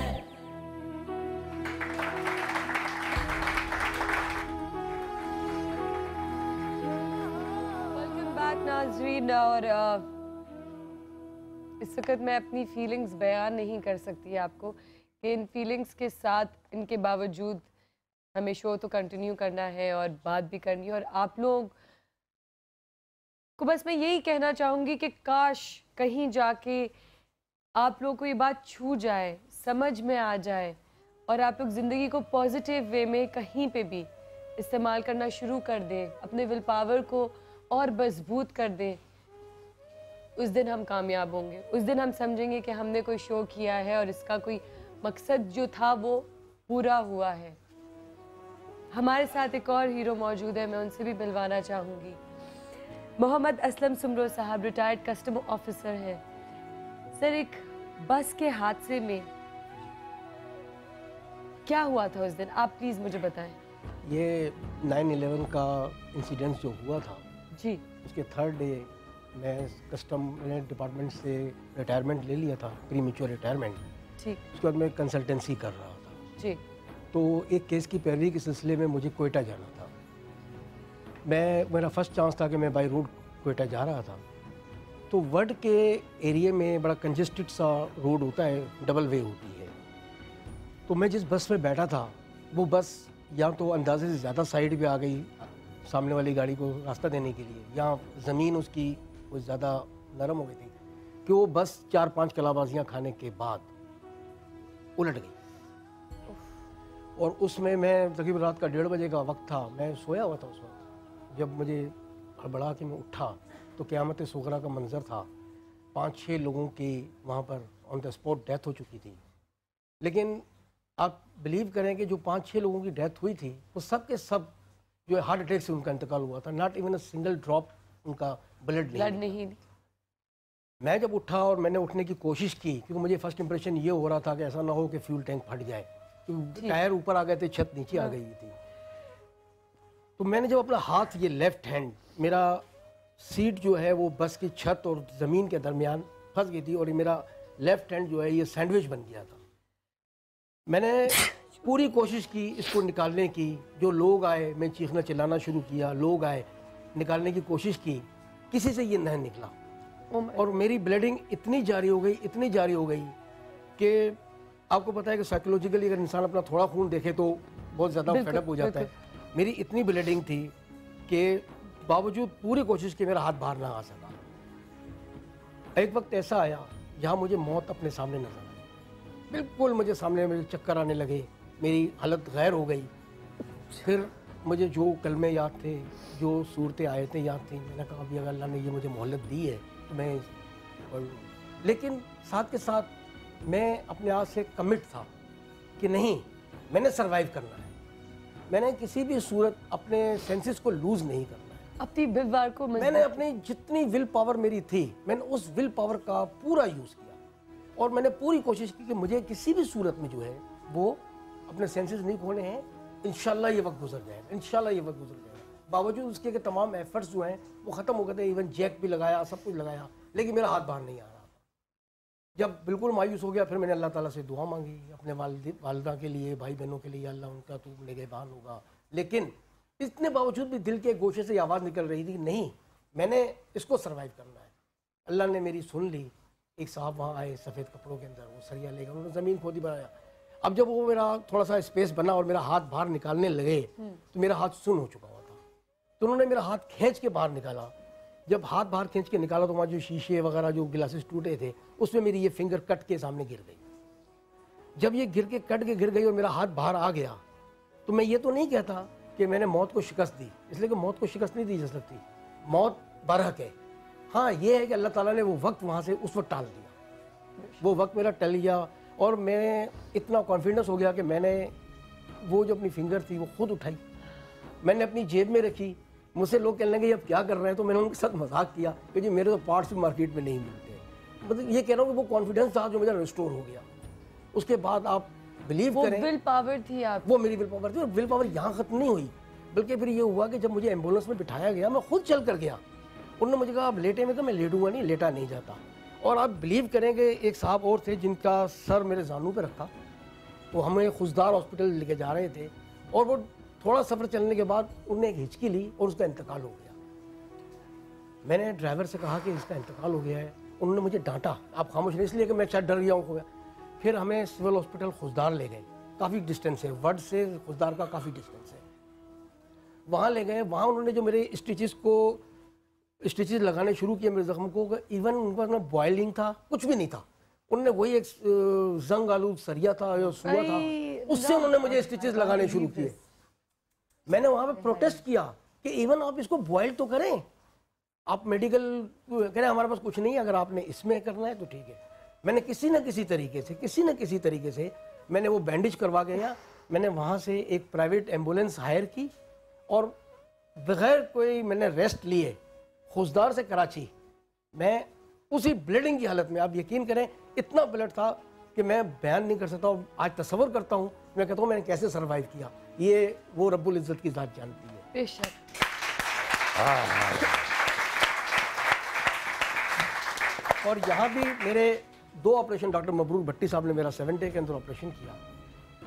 वेलकम बैक नाज़रीन। और इस वक्त मैं अपनी फीलिंग्स बयान नहीं कर सकती आपको कि इन फीलिंग्स के साथ, इनके बावजूद हमें शो तो कंटिन्यू करना है और बात भी करनी है। और आप लोग को बस मैं यही कहना चाहूँगी कि काश कहीं जाके आप लोग को ये बात छू जाए, समझ में आ जाए और आप लोग ज़िंदगी को पॉजिटिव वे में कहीं पे भी इस्तेमाल करना शुरू कर दें, अपने विल पावर को और मजबूत कर दें। उस दिन हम कामयाब होंगे, उस दिन हम समझेंगे कि हमने कोई शो किया है और इसका कोई मकसद जो था वो पूरा हुआ है। हमारे साथ एक और हीरो मौजूद है, मैं उनसे भी मिलवाना चाहूँगी। मोहम्मद असलम सुमरो साहब रिटायर्ड कस्टम ऑफिसर हैं। सर, एक बस के हादसे में क्या हुआ था उस दिन, आप प्लीज मुझे बताएं। ये 9/11 का इंसिडेंट जो हुआ था जी, उसके थर्ड डे मैं कस्टम डिपार्टमेंट से रिटायरमेंट ले लिया था, प्रीमेच्योर रिटायरमेंट। ठीक। उसके बाद मैं कंसल्टेंसी कर रहा था जी। तो एक केस की पैरवी के सिलसिले में मुझे कोयटा जाना था। मेरा फर्स्ट चांस था कि मैं बाई रोड कोयटा जा रहा था। तो वर्ड के एरिया में बड़ा कंजेस्टेड सा रोड होता है, डबल वे होती है। तो मैं जिस बस में बैठा था वो बस या तो अंदाजे से ज़्यादा साइड पे आ गई सामने वाली गाड़ी को रास्ता देने के लिए, या ज़मीन उसकी वो ज़्यादा नरम हो गई थी कि वो बस 4-5 कलाबाजियाँ खाने के बाद उलट गई। और उसमें मैं तकरीबन रात का 1:30 बजे का वक्त था, मैं सोया हुआ था उस वक्त। जब मुझे हड़बड़ा के मैं उठा तो क़यामत सुगरा का मंज़र था। 5-6 लोगों की वहाँ पर ऑन द स्पॉट डेथ हो चुकी थी। लेकिन आप बिलीव करें कि जो 5-6 लोगों की डेथ हुई थी वो सब के सब जो है हार्ट अटैक से उनका इंतकाल हुआ था। Not even a single drop उनका ब्लड नहीं। मैं जब उठा और मैंने उठने की कोशिश की, क्योंकि मुझे फर्स्ट इंप्रेशन ये हो रहा था कि ऐसा ना हो कि फ्यूल टैंक फट जाए, क्योंकि टायर ऊपर आ गए थे, छत नीचे आ गई थी। तो मैंने जब अपना हाथ, ये लेफ्ट हैंड, मेरा सीट जो है वो बस की छत और ज़मीन के दरमियान फंस गई थी और ये मेरा लेफ्ट हैंड जो है ये सैंडविच बन गया था। मैंने पूरी कोशिश की इसको निकालने की, जो लोग आए मैं चीखना चिल्लाना शुरू किया, लोग आए निकालने की कोशिश की, किसी से ये नहीं निकला। और मेरी ब्लीडिंग इतनी जारी हो गई, इतनी जारी हो गई कि आपको पता है कि साइकोलॉजिकली अगर इंसान अपना थोड़ा खून देखे तो बहुत ज़्यादा फेडअप हो जाता है। मेरी इतनी ब्लीडिंग थी कि बावजूद पूरी कोशिश की मेरा हाथ बाहर ना आ सका। एक वक्त ऐसा आया जहाँ मुझे मौत अपने सामने नजर आई, बिल्कुल मुझे सामने, मेरे चक्कर आने लगे, मेरी हालत गैर हो गई। फिर मुझे जो कलमे याद थे, जो सूरतें आयतें याद थी, मैंने कहा अभी अगर अल्लाह ने ये मुझे मोहलत दी है तो मैं पढ़ लूँ। लेकिन साथ के साथ मैं अपने आप से कमिट था कि नहीं, मैंने सरवाइव करना है, मैंने किसी भी सूरत अपने सेंसेस को लूज़ नहीं करना है। अपनी विल पावर को मैंने अपनी जितनी विल पावर मेरी थी, मैंने उस विल पावर का पूरा यूज़ किया और मैंने पूरी कोशिश की कि मुझे किसी भी सूरत में जो है वो अपने सेंसेस नहीं खोने हैं। इंशाल्लाह ये वक्त गुजर जाएगा, इंशाल्लाह ये वक्त गुजर जाएगा। बावजूद उसके कि तमाम एफर्ट्स जो हैं वो ख़त्म हो गए थे, इवन जैक भी लगाया, सब कुछ लगाया, लेकिन मेरा हाथ बाहर नहीं आ रहा था। जब बिल्कुल मायूस हो गया फिर मैंने अल्लाह ताला से दुआ मांगी अपने वालिदा के लिए, भाई बहनों के लिए, अल्लाह उनका तू निगहबान होगा। लेकिन इतने बावजूद भी दिल के गोशे से आवाज़ निकल रही थी, नहीं, मैंने इसको सर्वाइव करना है। अल्लाह ने मेरी सुन ली। एक साहब वहाँ आए सफ़ेद कपड़ों के अंदर, वो सरिया लेकर उन्होंने ज़मीन खोदी बनाया। अब जब वो मेरा थोड़ा सा स्पेस बना और मेरा हाथ बाहर निकालने लगे तो मेरा हाथ सुन्न हो चुका हुआ था। तो उन्होंने मेरा हाथ खींच के बाहर निकाला। जब हाथ बाहर खींच के निकाला तो वहाँ जो शीशे वगैरह जो गिलासेस टूटे थे उसमें मेरी ये फिंगर कट के सामने गिर गई। जब ये गिर के कट के गिर गई और मेरा हाथ बाहर आ गया तो मैं ये तो नहीं कहता कि मैंने मौत को शिकस्त दी, इसलिए कि मौत को शिकस्त नहीं दी जा सकती, मौत बरहक है। हाँ, ये है कि अल्लाह ताला ने वो वक्त वहाँ से उस वक्त टाल दिया, वो वक्त मेरा टल गया और मैं इतना कॉन्फिडेंस हो गया कि मैंने वो जो अपनी फिंगर थी वो खुद उठाई, मैंने अपनी जेब में रखी। मुझसे लोग कहने लगे अब क्या कर रहे हैं, तो मैंने उनके साथ मजाक किया कि जी मेरे तो पार्ट्स भी मार्केट में नहीं मिलते। मतलब ये कह रहा हूँ कि वो कॉन्फिडेंस था जो मेरा रिस्टोर हो गया। उसके बाद आप बिलीव करें, विल पावर थी आप, वो मेरी विल पावर थी। और विल पावर यहाँ ख़त्म नहीं हुई, बल्कि फिर ये हुआ कि जब मुझे एम्बुलेंस में बिठाया गया मैं खुद चल कर गया। उन्होंने मुझे कहा आप लेटे में, तो मैं लेटूंगा नहीं, लेटा नहीं जाता। और आप बिलीव करेंगे एक साहब और थे जिनका सर मेरे जानू पे रखा, तो हमें खुशदार हॉस्पिटल लेके जा रहे थे और वो थोड़ा सफ़र चलने के बाद उन्होंने एक हिचकी ली और उसका इंतकाल हो गया। मैंने ड्राइवर से कहा कि इसका इंतकाल हो गया है। उन्होंने मुझे डांटा, आप खामोश नहीं, इसलिए कि मैं शायद डर गया हूँ। फिर हमें सिविल हॉस्पिटल खुशदार ले गए, काफ़ी डिस्टेंस है, वर्ड से खुशदार का काफ़ी डिस्टेंस है। वहाँ ले गए, वहाँ उन्होंने जो मेरे स्टिचेस लगाने शुरू किए मेरे ज़ख्म को, इवन उनका ना बॉयलिंग था, कुछ भी नहीं था। उन्होंने वही एक जंग आलू सरिया था या सुआ था, उससे उन्होंने मुझे स्टिचेस लगाने शुरू किए। मैंने वहाँ पे प्रोटेस्ट किया कि इवन आप इसको बॉयल तो करें, आप मेडिकल कह रहे हैं हमारे पास कुछ नहीं है, अगर आपने इसमें करना है तो ठीक है। मैंने किसी न किसी तरीके से मैंने वो बैंडेज करवा गया। मैंने वहाँ से एक प्राइवेट एम्बुलेंस हायर की और बगैर कोई मैंने रेस्ट लिए खुशदार से कराची, मैं उसी ब्लीडिंग की हालत में, आप यकीन करें इतना ब्लड था कि मैं बयान नहीं कर सकता। और आज तसव्वुर करता हूँ, मैं कहता हूँ मैंने कैसे सर्वाइव किया, ये वो रब्बुल इज़्ज़त की ज़ात जानती है। बेशक। और यहाँ भी मेरे 2 ऑपरेशन, डॉक्टर मबरूर भट्टी साहब ने मेरा 7 डे के अंदर ऑपरेशन किया।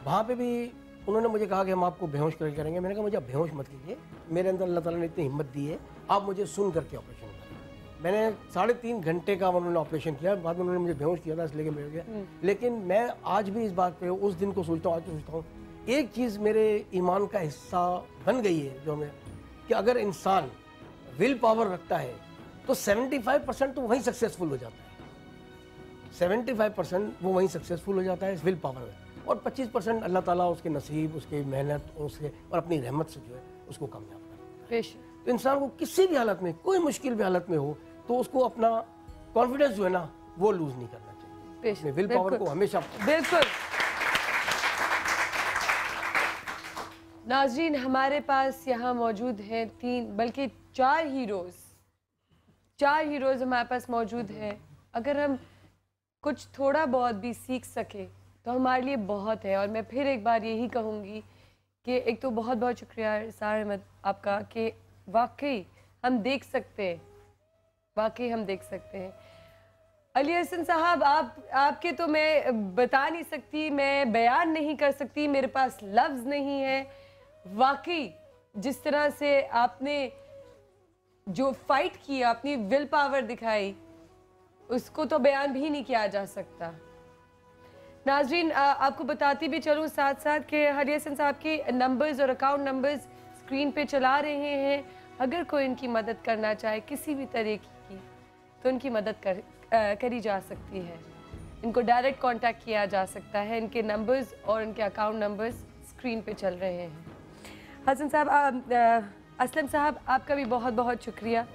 वहाँ पे भी उन्होंने मुझे कहा कि हम आपको बेहोश करके करेंगे। मैंने कहा मुझे आप बेहोश मत कीजिए, मेरे अंदर अल्लाह ताला ने इतनी हिम्मत दी है, आप मुझे सुन करके ऑपरेशन करें। मैंने 3.5 घंटे का उन्होंने ऑपरेशन किया, बाद में उन्होंने मुझे बेहोश किया था, इसलिए बैठ गया। लेकिन मैं आज भी इस बात पे, उस दिन को सोचता हूँ, आज तो सोचता हूँ, एक चीज़ मेरे ईमान का हिस्सा बन गई है जो मैं, कि अगर इंसान विल पावर रखता है तो 75% तो वहीं सक्सेसफुल हो जाता है। 75% वो वहीं सक्सेसफुल हो जाता है इस विल पावर में, और 25% अल्लाह ताला उसके नसीब, उसकी मेहनत, उसके और अपनी रहमत से जो है उसको कामयाब करता है। तो इंसान को किसी भी हालत में, कोई मुश्किल भी हालत में हो, तो उसको अपना कॉन्फिडेंस जो है ना वो लूज नहीं करना चाहिए, अपने विल पावर को हमेशा। बिल्कुल। नाज़रीन, हमारे पास यहाँ मौजूद हैं 3 बल्कि 4 हीरोज़ हमारे पास मौजूद हैं। अगर हम कुछ थोड़ा बहुत भी सीख सके तो हमारे लिए बहुत है। और मैं फिर एक बार यही कहूँगी कि एक तो बहुत बहुत शुक्रिया इरसार अहमद आपका कि वाकई हम देख सकते हैं, वाकई हम देख सकते हैं। अली हसन साहब, आपके तो मैं बता नहीं सकती, मैं बयान नहीं कर सकती, मेरे पास लफ्ज़ नहीं है। वाकई जिस तरह से आपने जो फाइट किया, अपनी विल पावर दिखाई, उसको तो बयान भी नहीं किया जा सकता। नाजरीन, आपको बताती भी चलूँ साथ साथ कि अली हसन साहब के नंबर्स और अकाउंट नंबर्स स्क्रीन पे चला रहे हैं। अगर कोई इनकी मदद करना चाहे किसी भी तरीके की, तो इनकी मदद करी जा सकती है। इनको डायरेक्ट कांटेक्ट किया जा सकता है। इनके नंबर्स और इनके अकाउंट नंबर्स स्क्रीन पे चल रहे हैं। हसन साहब, असलम साहब, आपका भी बहुत बहुत शुक्रिया।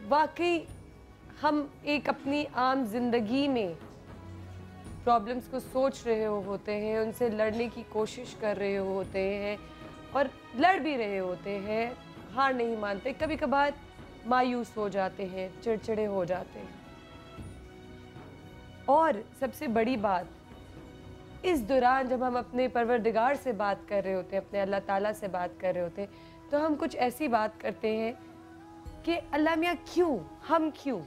वाकई हम एक अपनी आम जिंदगी में प्रॉब्लम्स को सोच रहे होते हैं, उनसे लड़ने की कोशिश कर रहे होते हैं और लड़ भी रहे होते हैं, हार नहीं मानते, कभी कभार मायूस हो जाते हैं, चिड़चिड़े हो जाते हैं। और सबसे बड़ी बात, इस दौरान जब हम अपने परवरदिगार से बात कर रहे होते हैं, अपने अल्लाह ताला से बात कर रहे होते हैं, तो हम कुछ ऐसी बात करते हैं कि अल्लाह मियाँ क्यों, हम क्यों,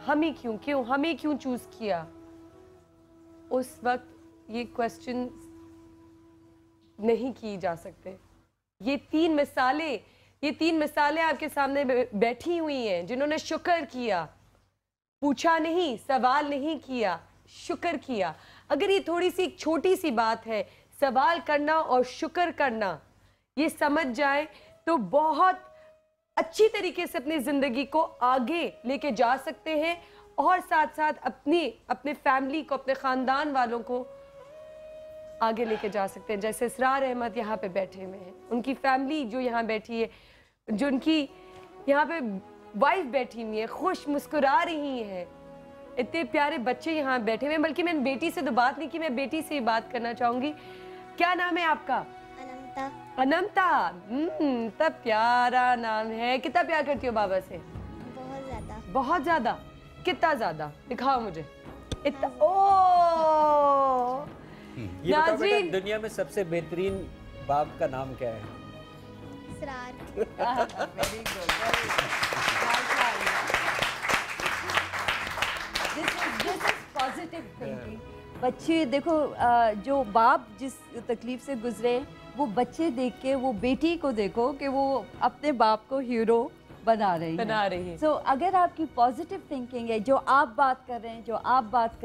हम ही क्यों, हमें क्यों चूज़ किया। उस वक्त ये क्वेश्चन नहीं की जा सकते। ये तीन मिसालें आपके सामने बैठी हुई हैं, जिन्होंने शुक्र किया, पूछा नहीं, सवाल नहीं किया, शुक्र किया। अगर ये थोड़ी सी छोटी सी बात है, सवाल करना और शुक्र करना, ये समझ जाए तो बहुत अच्छी तरीके से अपनी ज़िंदगी को आगे लेके जा सकते हैं और साथ साथ अपने फैमिली को, अपने ख़ानदान वालों को आगे लेके जा सकते हैं। जैसे इसरार अहमद यहाँ पे बैठे हुए हैं, उनकी फैमिली जो यहाँ बैठी है, जो उनकी यहाँ पे वाइफ बैठी हुई है, खुश मुस्कुरा रही है, इतने प्यारे बच्चे यहाँ बैठे हुए हैं। बल्कि मैंने बेटी से तो बात नहीं की, मैं बेटी से ही बात करना चाहूँगी। क्या नाम है आपका? अनंता। अनंता, तब प्यारा नाम है। कितना प्यार करती हो बाबा से? बहुत ज़्यादा। बहुत ज़्यादा? कितना ज़्यादा? दिखाओ मुझे। इतना, ओ ये बताओ बेटा, दुनिया में सबसे बेहतरीन बाप का नाम क्या है? Israr. Very good, this is positive thinking. बच्चे देखो, जो बाप जिस तकलीफ से गुजरे, वो बच्चे देख के, वो बेटी को देखो कि वो अपने बाप को हीरो बना रही है। सो अगर आपकी पॉजिटिव थिंकिंग है, जो आप बात कर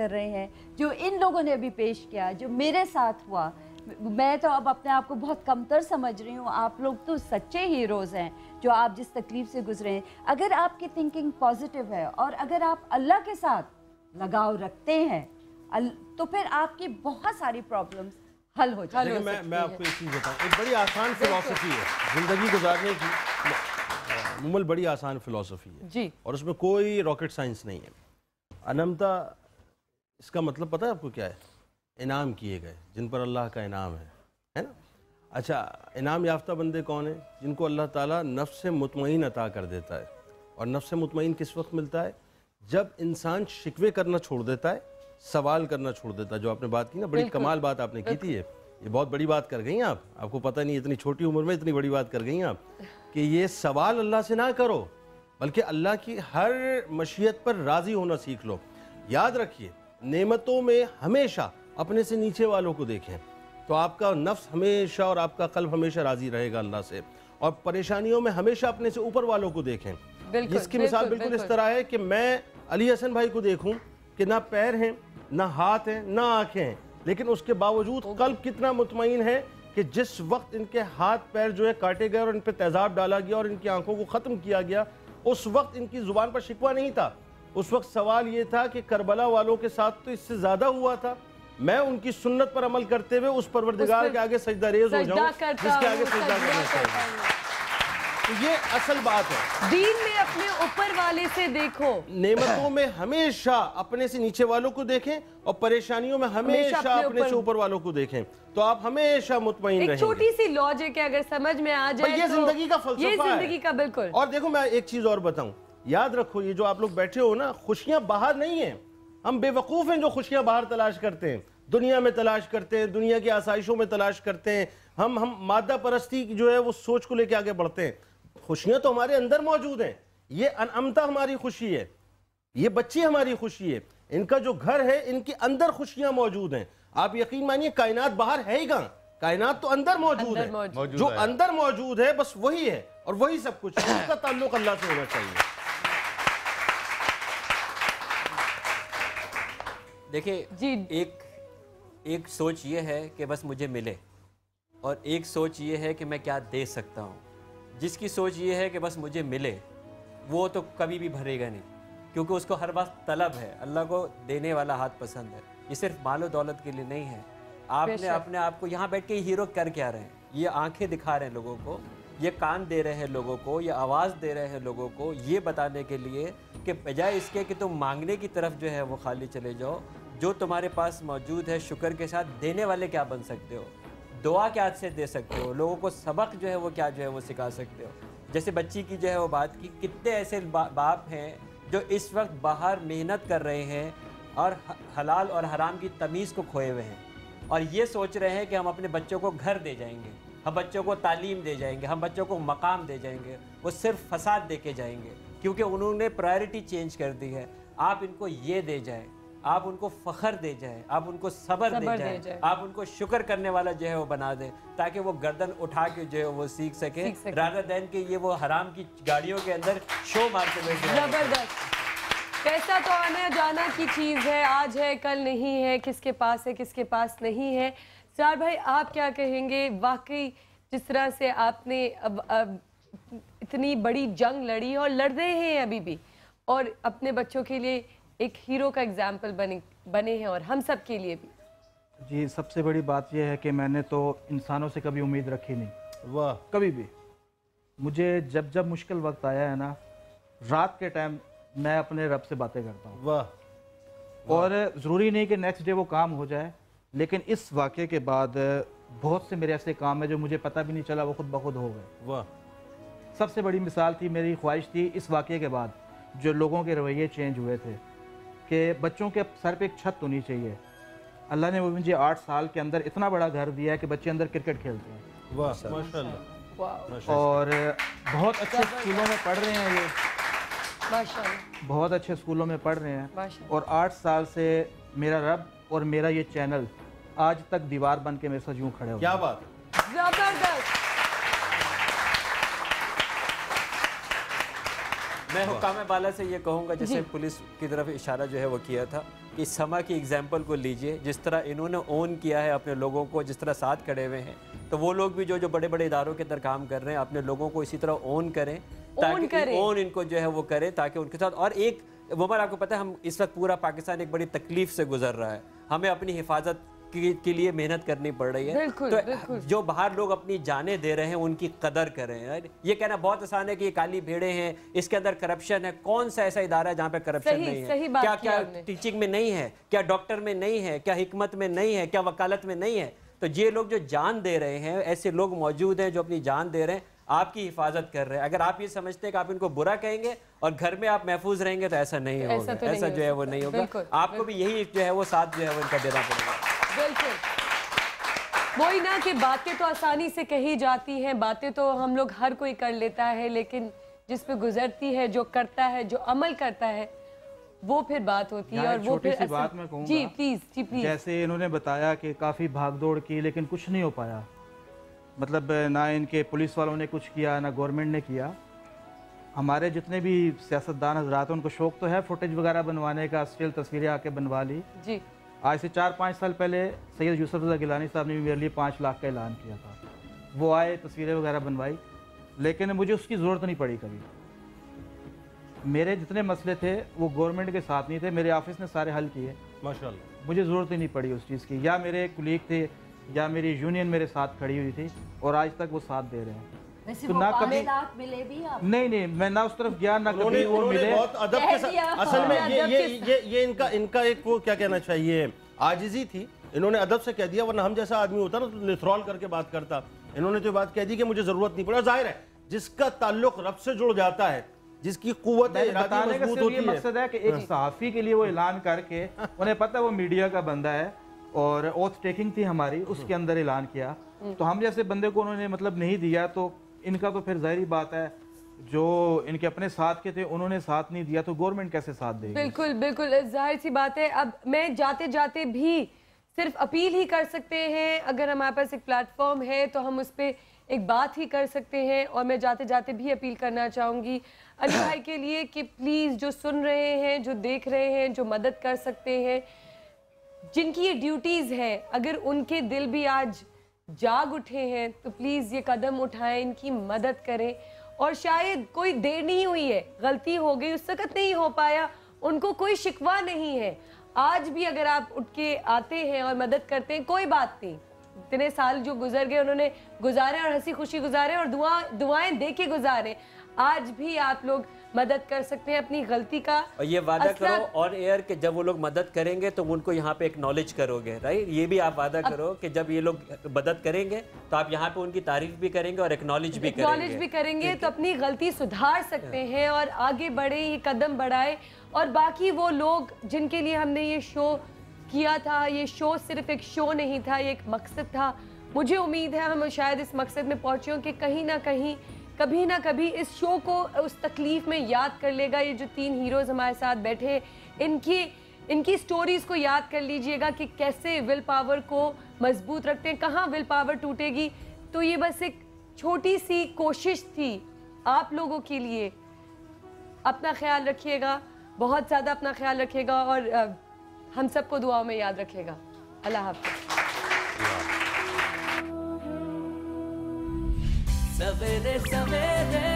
रहे हैं, जो इन लोगों ने अभी पेश किया, जो मेरे साथ हुआ, मैं तो अब अपने आप को बहुत कमतर समझ रही हूँ। आप लोग तो सच्चे हीरोज़ हैं, जो आप जिस तकलीफ से गुजरे हैं। अगर आपकी थिंकिंग पॉजिटिव है और अगर आप अल्लाह के साथ लगाव रखते हैं, तो फिर आपकी बहुत सारी प्रॉब्लम्स हल हो जाती है। मैं आपको एक चीज़ बताऊँ, एक बड़ी आसान फिलॉसफी है ज़िंदगी गुजारने की, मुमल बड़ी आसान फिलॉसफी है जी, और उसमें कोई रॉकेट साइंस नहीं है। अनमता, इसका मतलब पता है आपको क्या है? इनाम किए गए, जिन पर अल्लाह का इनाम है ना। अच्छा, इनाम याफ्ता बंदे कौन है? जिनको अल्लाह ताला नफ्स मुतमईन अता कर देता है। और नफ्स मुतमईन किस वक्त मिलता है? जब इंसान शिकवे करना छोड़ देता है, सवाल करना छोड़ देता है। जो आपने बात की ना, बड़ी कमाल बात आपने की थी, ये बहुत बड़ी बात कर गई आप, आपको पता नहीं, इतनी छोटी उम्र में इतनी बड़ी बात कर गई आप, कि ये सवाल अल्लाह से ना करो, बल्कि अल्लाह की हर मशीयत पर राज़ी होना सीख लो। याद रखिए, नेमतों में हमेशा अपने से नीचे वालों को देखें, तो आपका नफ्स हमेशा और आपका कल्ब हमेशा राज़ी रहेगा अल्लाह से। और परेशानियों में हमेशा अपने से ऊपर वालों को देखें। जिसकी मिसाल बिल्कुल इस तरह है कि मैं अली हसन भाई को देखूं कि ना पैर हैं, ना हाथ हैं, ना आँखें हैं, लेकिन उसके बावजूद कल्ब कितना मुतमईन है कि जिस वक्त इनके हाथ पैर जो है काटे गए और इन पर तेज़ाब डाला गया और इनकी आंखों को ख़त्म किया गया, उस वक्त इनकी ज़ुबान पर शिकवा नहीं था। उस वक्त सवाल ये था कि करबला वालों के साथ तो इससे ज़्यादा हुआ था, मैं उनकी सुन्नत पर अमल करते हुए उस परवरदिगार के आगे सजदा रेज़ हो जाऊं जिसके आगे सजदा करना चाहिए। तो ये असल बात है। दीन में अपने ऊपर वाले से देखो, नेमतों में हमेशा अपने से नीचे वालों को देखें और परेशानियों में हमेशा अपने से ऊपर वालों को देखें, तो आप हमेशा मुतमईन रहेंगे। एक छोटी सी लॉजिक है, अगर समझ में आ जाए ये जिंदगी का फलसफा है, ये जिंदगी का बिल्कुल। और देखो, मैं एक चीज और बताऊं, याद रखो, ये जो आप लोग बैठे हो ना, खुशियां बाहर नहीं है, हम बेवकूफ हैं जो खुशियां बाहर तलाश करते हैं। दुनिया में तलाश करते हैं, दुनिया की आसाइशों में तलाश करते हैं, हम मादा परस्ती जो है वो सोच को लेके आगे बढ़ते हैं। खुशियां तो हमारे अंदर मौजूद हैं, ये अनअमता हमारी खुशी है, ये बच्ची हमारी खुशी है, इनका जो घर है इनके अंदर खुशियां मौजूद हैं। आप यकीन मानिए कायनात बाहर है ही कहाँ, कायनात तो अंदर मौजूद है। जो अंदर मौजूद है बस वही है और वही सब कुछ है, उसका ताल्लुक अल्लाह से होना चाहिए। देखिए एक सोच ये है कि बस मुझे मिले, और एक सोच ये है कि मैं क्या दे सकता हूँ। जिसकी सोच ये है कि बस मुझे मिले, वो तो कभी भी भरेगा नहीं, क्योंकि उसको हर वक्त तलब है। अल्लाह को देने वाला हाथ पसंद है। ये सिर्फ मालो दौलत के लिए नहीं है। आपने अपने आप को यहाँ बैठ के हीरो कर क्या रहे हैं? ये आंखें दिखा रहे हैं लोगों को, ये कान दे रहे हैं लोगों को, ये आवाज़ दे रहे हैं लोगों को, ये बताने के लिए कि बजाय इसके कि तुम मांगने की तरफ जो है वो खाली चले जाओ, जो तुम्हारे पास मौजूद है शुक्र के साथ देने वाले क्या बन सकते हो, दुआ क्या से दे सकते हो, लोगों को सबक जो है वो क्या जो है वो सिखा सकते हो। जैसे बच्ची की जो है वो बात की, कितने ऐसे बाप हैं जो इस वक्त बाहर मेहनत कर रहे हैं और हलाल और हराम की तमीज़ को खोए हुए हैं, और ये सोच रहे हैं कि हम अपने बच्चों को घर दे जाएंगे, हम बच्चों को तालीम दे जाएंगे, हम बच्चों को मकाम दे जाएंगे। वो सिर्फ फसाद दे के जाएंगे, क्योंकि उन्होंने प्रायोरिटी चेंज कर दी है। आप इनको ये दे जाएं, आप उनको फ़ख्र दे जाएं, आप उनको सब्र दे जाएं, आप उनको शुक्र करने वाला जो है वो बना दें, ताकि वो गर्दन उठा के जो है वो सीख सके, रादर देन के ये वो हराम की गाड़ियों के अंदर शो मारते हुए। जबरदस्त। पैसा तो आना जाना की चीज़ है, आज है कल नहीं है, किसके पास है किसके पास नहीं है। सरार भाई आप क्या कहेंगे? वाकई जिस तरह से आपने अब इतनी बड़ी जंग लड़ी और लड़ रहे हैं अभी भी, और अपने बच्चों के लिए एक हीरो का एग्जाम्पल बने हैं, और हम सब के लिए भी। जी, सबसे बड़ी बात यह है कि मैंने तो इंसानों से कभी उम्मीद रखी नहीं। वाह। कभी भी मुझे जब मुश्किल वक्त आया है ना, रात के टाइम मैं अपने रब से बातें करता हूँ। वाह। और ज़रूरी नहीं कि नेक्स्ट डे वो काम हो जाए, लेकिन इस वाक़े के बाद बहुत से मेरे ऐसे काम हैं जो मुझे पता भी नहीं चला, वो खुद ब खुद हो गए। वाह। सबसे बड़ी मिसाल थी, मेरी ख्वाहिश थी इस वाक़े के बाद जो लोगों के रवैये चेंज हुए थे कि बच्चों के सर पे एक छत होनी चाहिए। अल्लाह ने मुझे 8 साल के अंदर इतना बड़ा घर दिया है कि बच्चे अंदर क्रिकेट खेलते हैं। वाह माशाल्लाह। और बहुत अच्छे स्कूलों में पढ़ रहे हैं ये, माशाल्लाह, बहुत अच्छे स्कूलों में पढ़ रहे हैं। और 8 साल से मेरा रब और मेरा ये चैनल आज तक दीवार बन के मेरे साथ यूँ खड़े हो। क्या बात, जबरदस्त। मैं हुक्काम बाला से ये कहूँगा, जैसे पुलिस की तरफ इशारा जो है वो किया था, कि समा की एग्जाम्पल को लीजिए, जिस तरह इन्होंने ओन किया है अपने लोगों को, जिस तरह साथ खड़े हुए हैं, तो वो लोग भी जो बड़े बड़े इदारों के अंदर काम कर रहे हैं अपने लोगों को इसी तरह ओन करें, ताकि ओन इनको जो है वो करें, ताकि उनके साथ। और एक उमर, आपको पता है हम इस वक्त पूरा पाकिस्तान एक बड़ी तकलीफ से गुजर रहा है, हमें अपनी हिफाजत के लिए मेहनत करनी पड़ रही है। तो जो बाहर लोग अपनी जानें दे रहे हैं उनकी कदर करें। ये कहना बहुत आसान है कि ये काली भेड़े हैं, इसके अंदर करप्शन है। कौन सा ऐसा इदारा है जहाँ पे करप्शन नहीं है? क्या टीचिंग में नहीं है? क्या डॉक्टर में नहीं है? क्या हिकमत में नहीं है? क्या वकालत में नहीं है? तो ये लोग जो जान दे रहे हैं, ऐसे लोग मौजूद हैं जो अपनी जान दे रहे हैं, आपकी हिफाजत कर रहे हैं। अगर आप ये समझते हैं कि आप इनको बुरा कहेंगे और घर में आप महफूज रहेंगे, तो ऐसा नहीं होगा, ऐसा जो है वो नहीं होगा। आपको भी यही जो है वो साथ जो है वो इनका देना पड़ेगा। बिल्कुल वही ना कि बातें तो आसानी से कही जाती हैं, बातें तो हम लोग हर कोई कर लेता है, लेकिन जिस पे गुजरती है, जो करता है, जो अमल करता है, वो फिर बात होती है। और वो फिर सी बात मैं कहूँगा, जी प्लीज। जैसे इन्होंने बताया कि काफ़ी भागदौड़ की, लेकिन कुछ नहीं हो पाया। मतलब ना इनके पुलिस वालों ने कुछ किया, ना गवर्नमेंट ने किया। हमारे जितने भी सियासतदान हजरात हैं, उनको शौक तो है फुटेज वगैरह बनवाने का, स्टिल तस्वीरें आके बनवा ली जी। आज से 4-5 साल पहले सैयद यूसुफ रज़ा गिलानी साहब ने भी मेरे लिए 5 लाख का ऐलान किया था। वो आए, तस्वीरें वगैरह बनवाई, लेकिन मुझे उसकी ज़रूरत नहीं पड़ी कभी। मेरे जितने मसले थे वो गवर्नमेंट के साथ नहीं थे, मेरे ऑफिस ने सारे हल किए माशाल्लाह। मुझे ज़रूरत ही नहीं पड़ी उस चीज़ की। या मेरे कुलीग थे या मेरी यूनियन मेरे साथ खड़ी हुई थी, और आज तक वो साथ दे रहे हैं। वैसे तो वो ना कभी मिले भी आप? नहीं, मैं ना उस तरफ गया, ना कभी वो मिले। बहुत अदब के साथ, असल में ये इनका एक वो क्या कहना चाहिए, आजिज़ी थी। इन्होंने अदब से कह दिया, वरना हम जैसा आदमी होता ना तो लिथरॉल करके बात करता। इन्होंने तो बात कह दी कि मुझे जरूरत नहीं पड़ी। जाहिर है जिसका ताल्लुक रब से जुड़ जाता है, जिसकी कुव्वत मजबूत होती है, मकसद है कि एक सहाफ़ी के लिए वो ऐलान करके उन्हें पता है वो मीडिया का बंदा है, और ओथ टेकिंग थी हमारी, उसके अंदर ऐलान किया। तो हम जैसे बंदे को उन्होंने मतलब नहीं दिया, तो इनका तो फिर जाहिर बात है जो इनके अपने साथ के थे उन्होंने साथ नहीं दिया, तो गवर्नमेंट कैसे साथ देगी? बिल्कुल बिल्कुल, जाहिर सी बात है। अब मैं जाते जाते भी सिर्फ अपील ही कर सकते हैं, अगर हमारे पास एक प्लेटफॉर्म है तो हम उस पर एक बात ही कर सकते हैं। और मैं जाते जाते भी अपील करना चाहूँगी अली भाई के लिए कि प्लीज़ जो सुन रहे हैं, जो देख रहे हैं, जो मदद कर सकते हैं, जिनकी ये ड्यूटीज़ हैं, अगर उनके दिल भी आज जाग उठे हैं तो प्लीज़ ये कदम उठाएं, इनकी मदद करें। और शायद कोई देर नहीं हुई है, गलती हो गई, उस वक़्त नहीं हो पाया, उनको कोई शिकवा नहीं है। आज भी अगर आप उठ के आते हैं और मदद करते हैं, कोई बात नहीं। इतने साल जो गुजर गए उन्होंने गुजारे और हंसी खुशी गुजारे और दुआएं दे के गुजारे। आज भी आप लोग मदद कर सकते हैं अपनी गलती का। और ये वादा करो ऑन एयर कि जब वो लोग मदद करेंगे तो उनको यहाँ पे एक्नॉलेज करोगे, राइट? ये भी आप वादा करो कि जब ये लोग मदद करेंगे तो आप यहाँ पे उनकी तारीफ भी करेंगे और एक्नॉलेज भी करेंगे तो अपनी गलती सुधार सकते हैं और आगे बढ़े, ये कदम बढ़ाए। और बाकी वो लोग जिनके लिए हमने ये शो किया था, ये शो सिर्फ एक शो नहीं था, ये एक मकसद था। मुझे उम्मीद है हम शायद इस मकसद में पहुँचे हों कि कहीं ना कहीं, कभी ना कभी इस शो को उस तकलीफ़ में याद कर लेगा। ये जो 3 हीरोज़ हमारे साथ बैठे, इनकी स्टोरीज़ को याद कर लीजिएगा कि कैसे विल पावर को मजबूत रखते हैं, कहाँ विल पावर टूटेगी। तो ये बस एक छोटी सी कोशिश थी आप लोगों के लिए। अपना ख्याल रखिएगा, बहुत ज़्यादा अपना ख्याल रखिएगा और हम सबको दुआओं में याद रखिएगा। अल्लाह हाफ़िज़। सवेरे सवेरे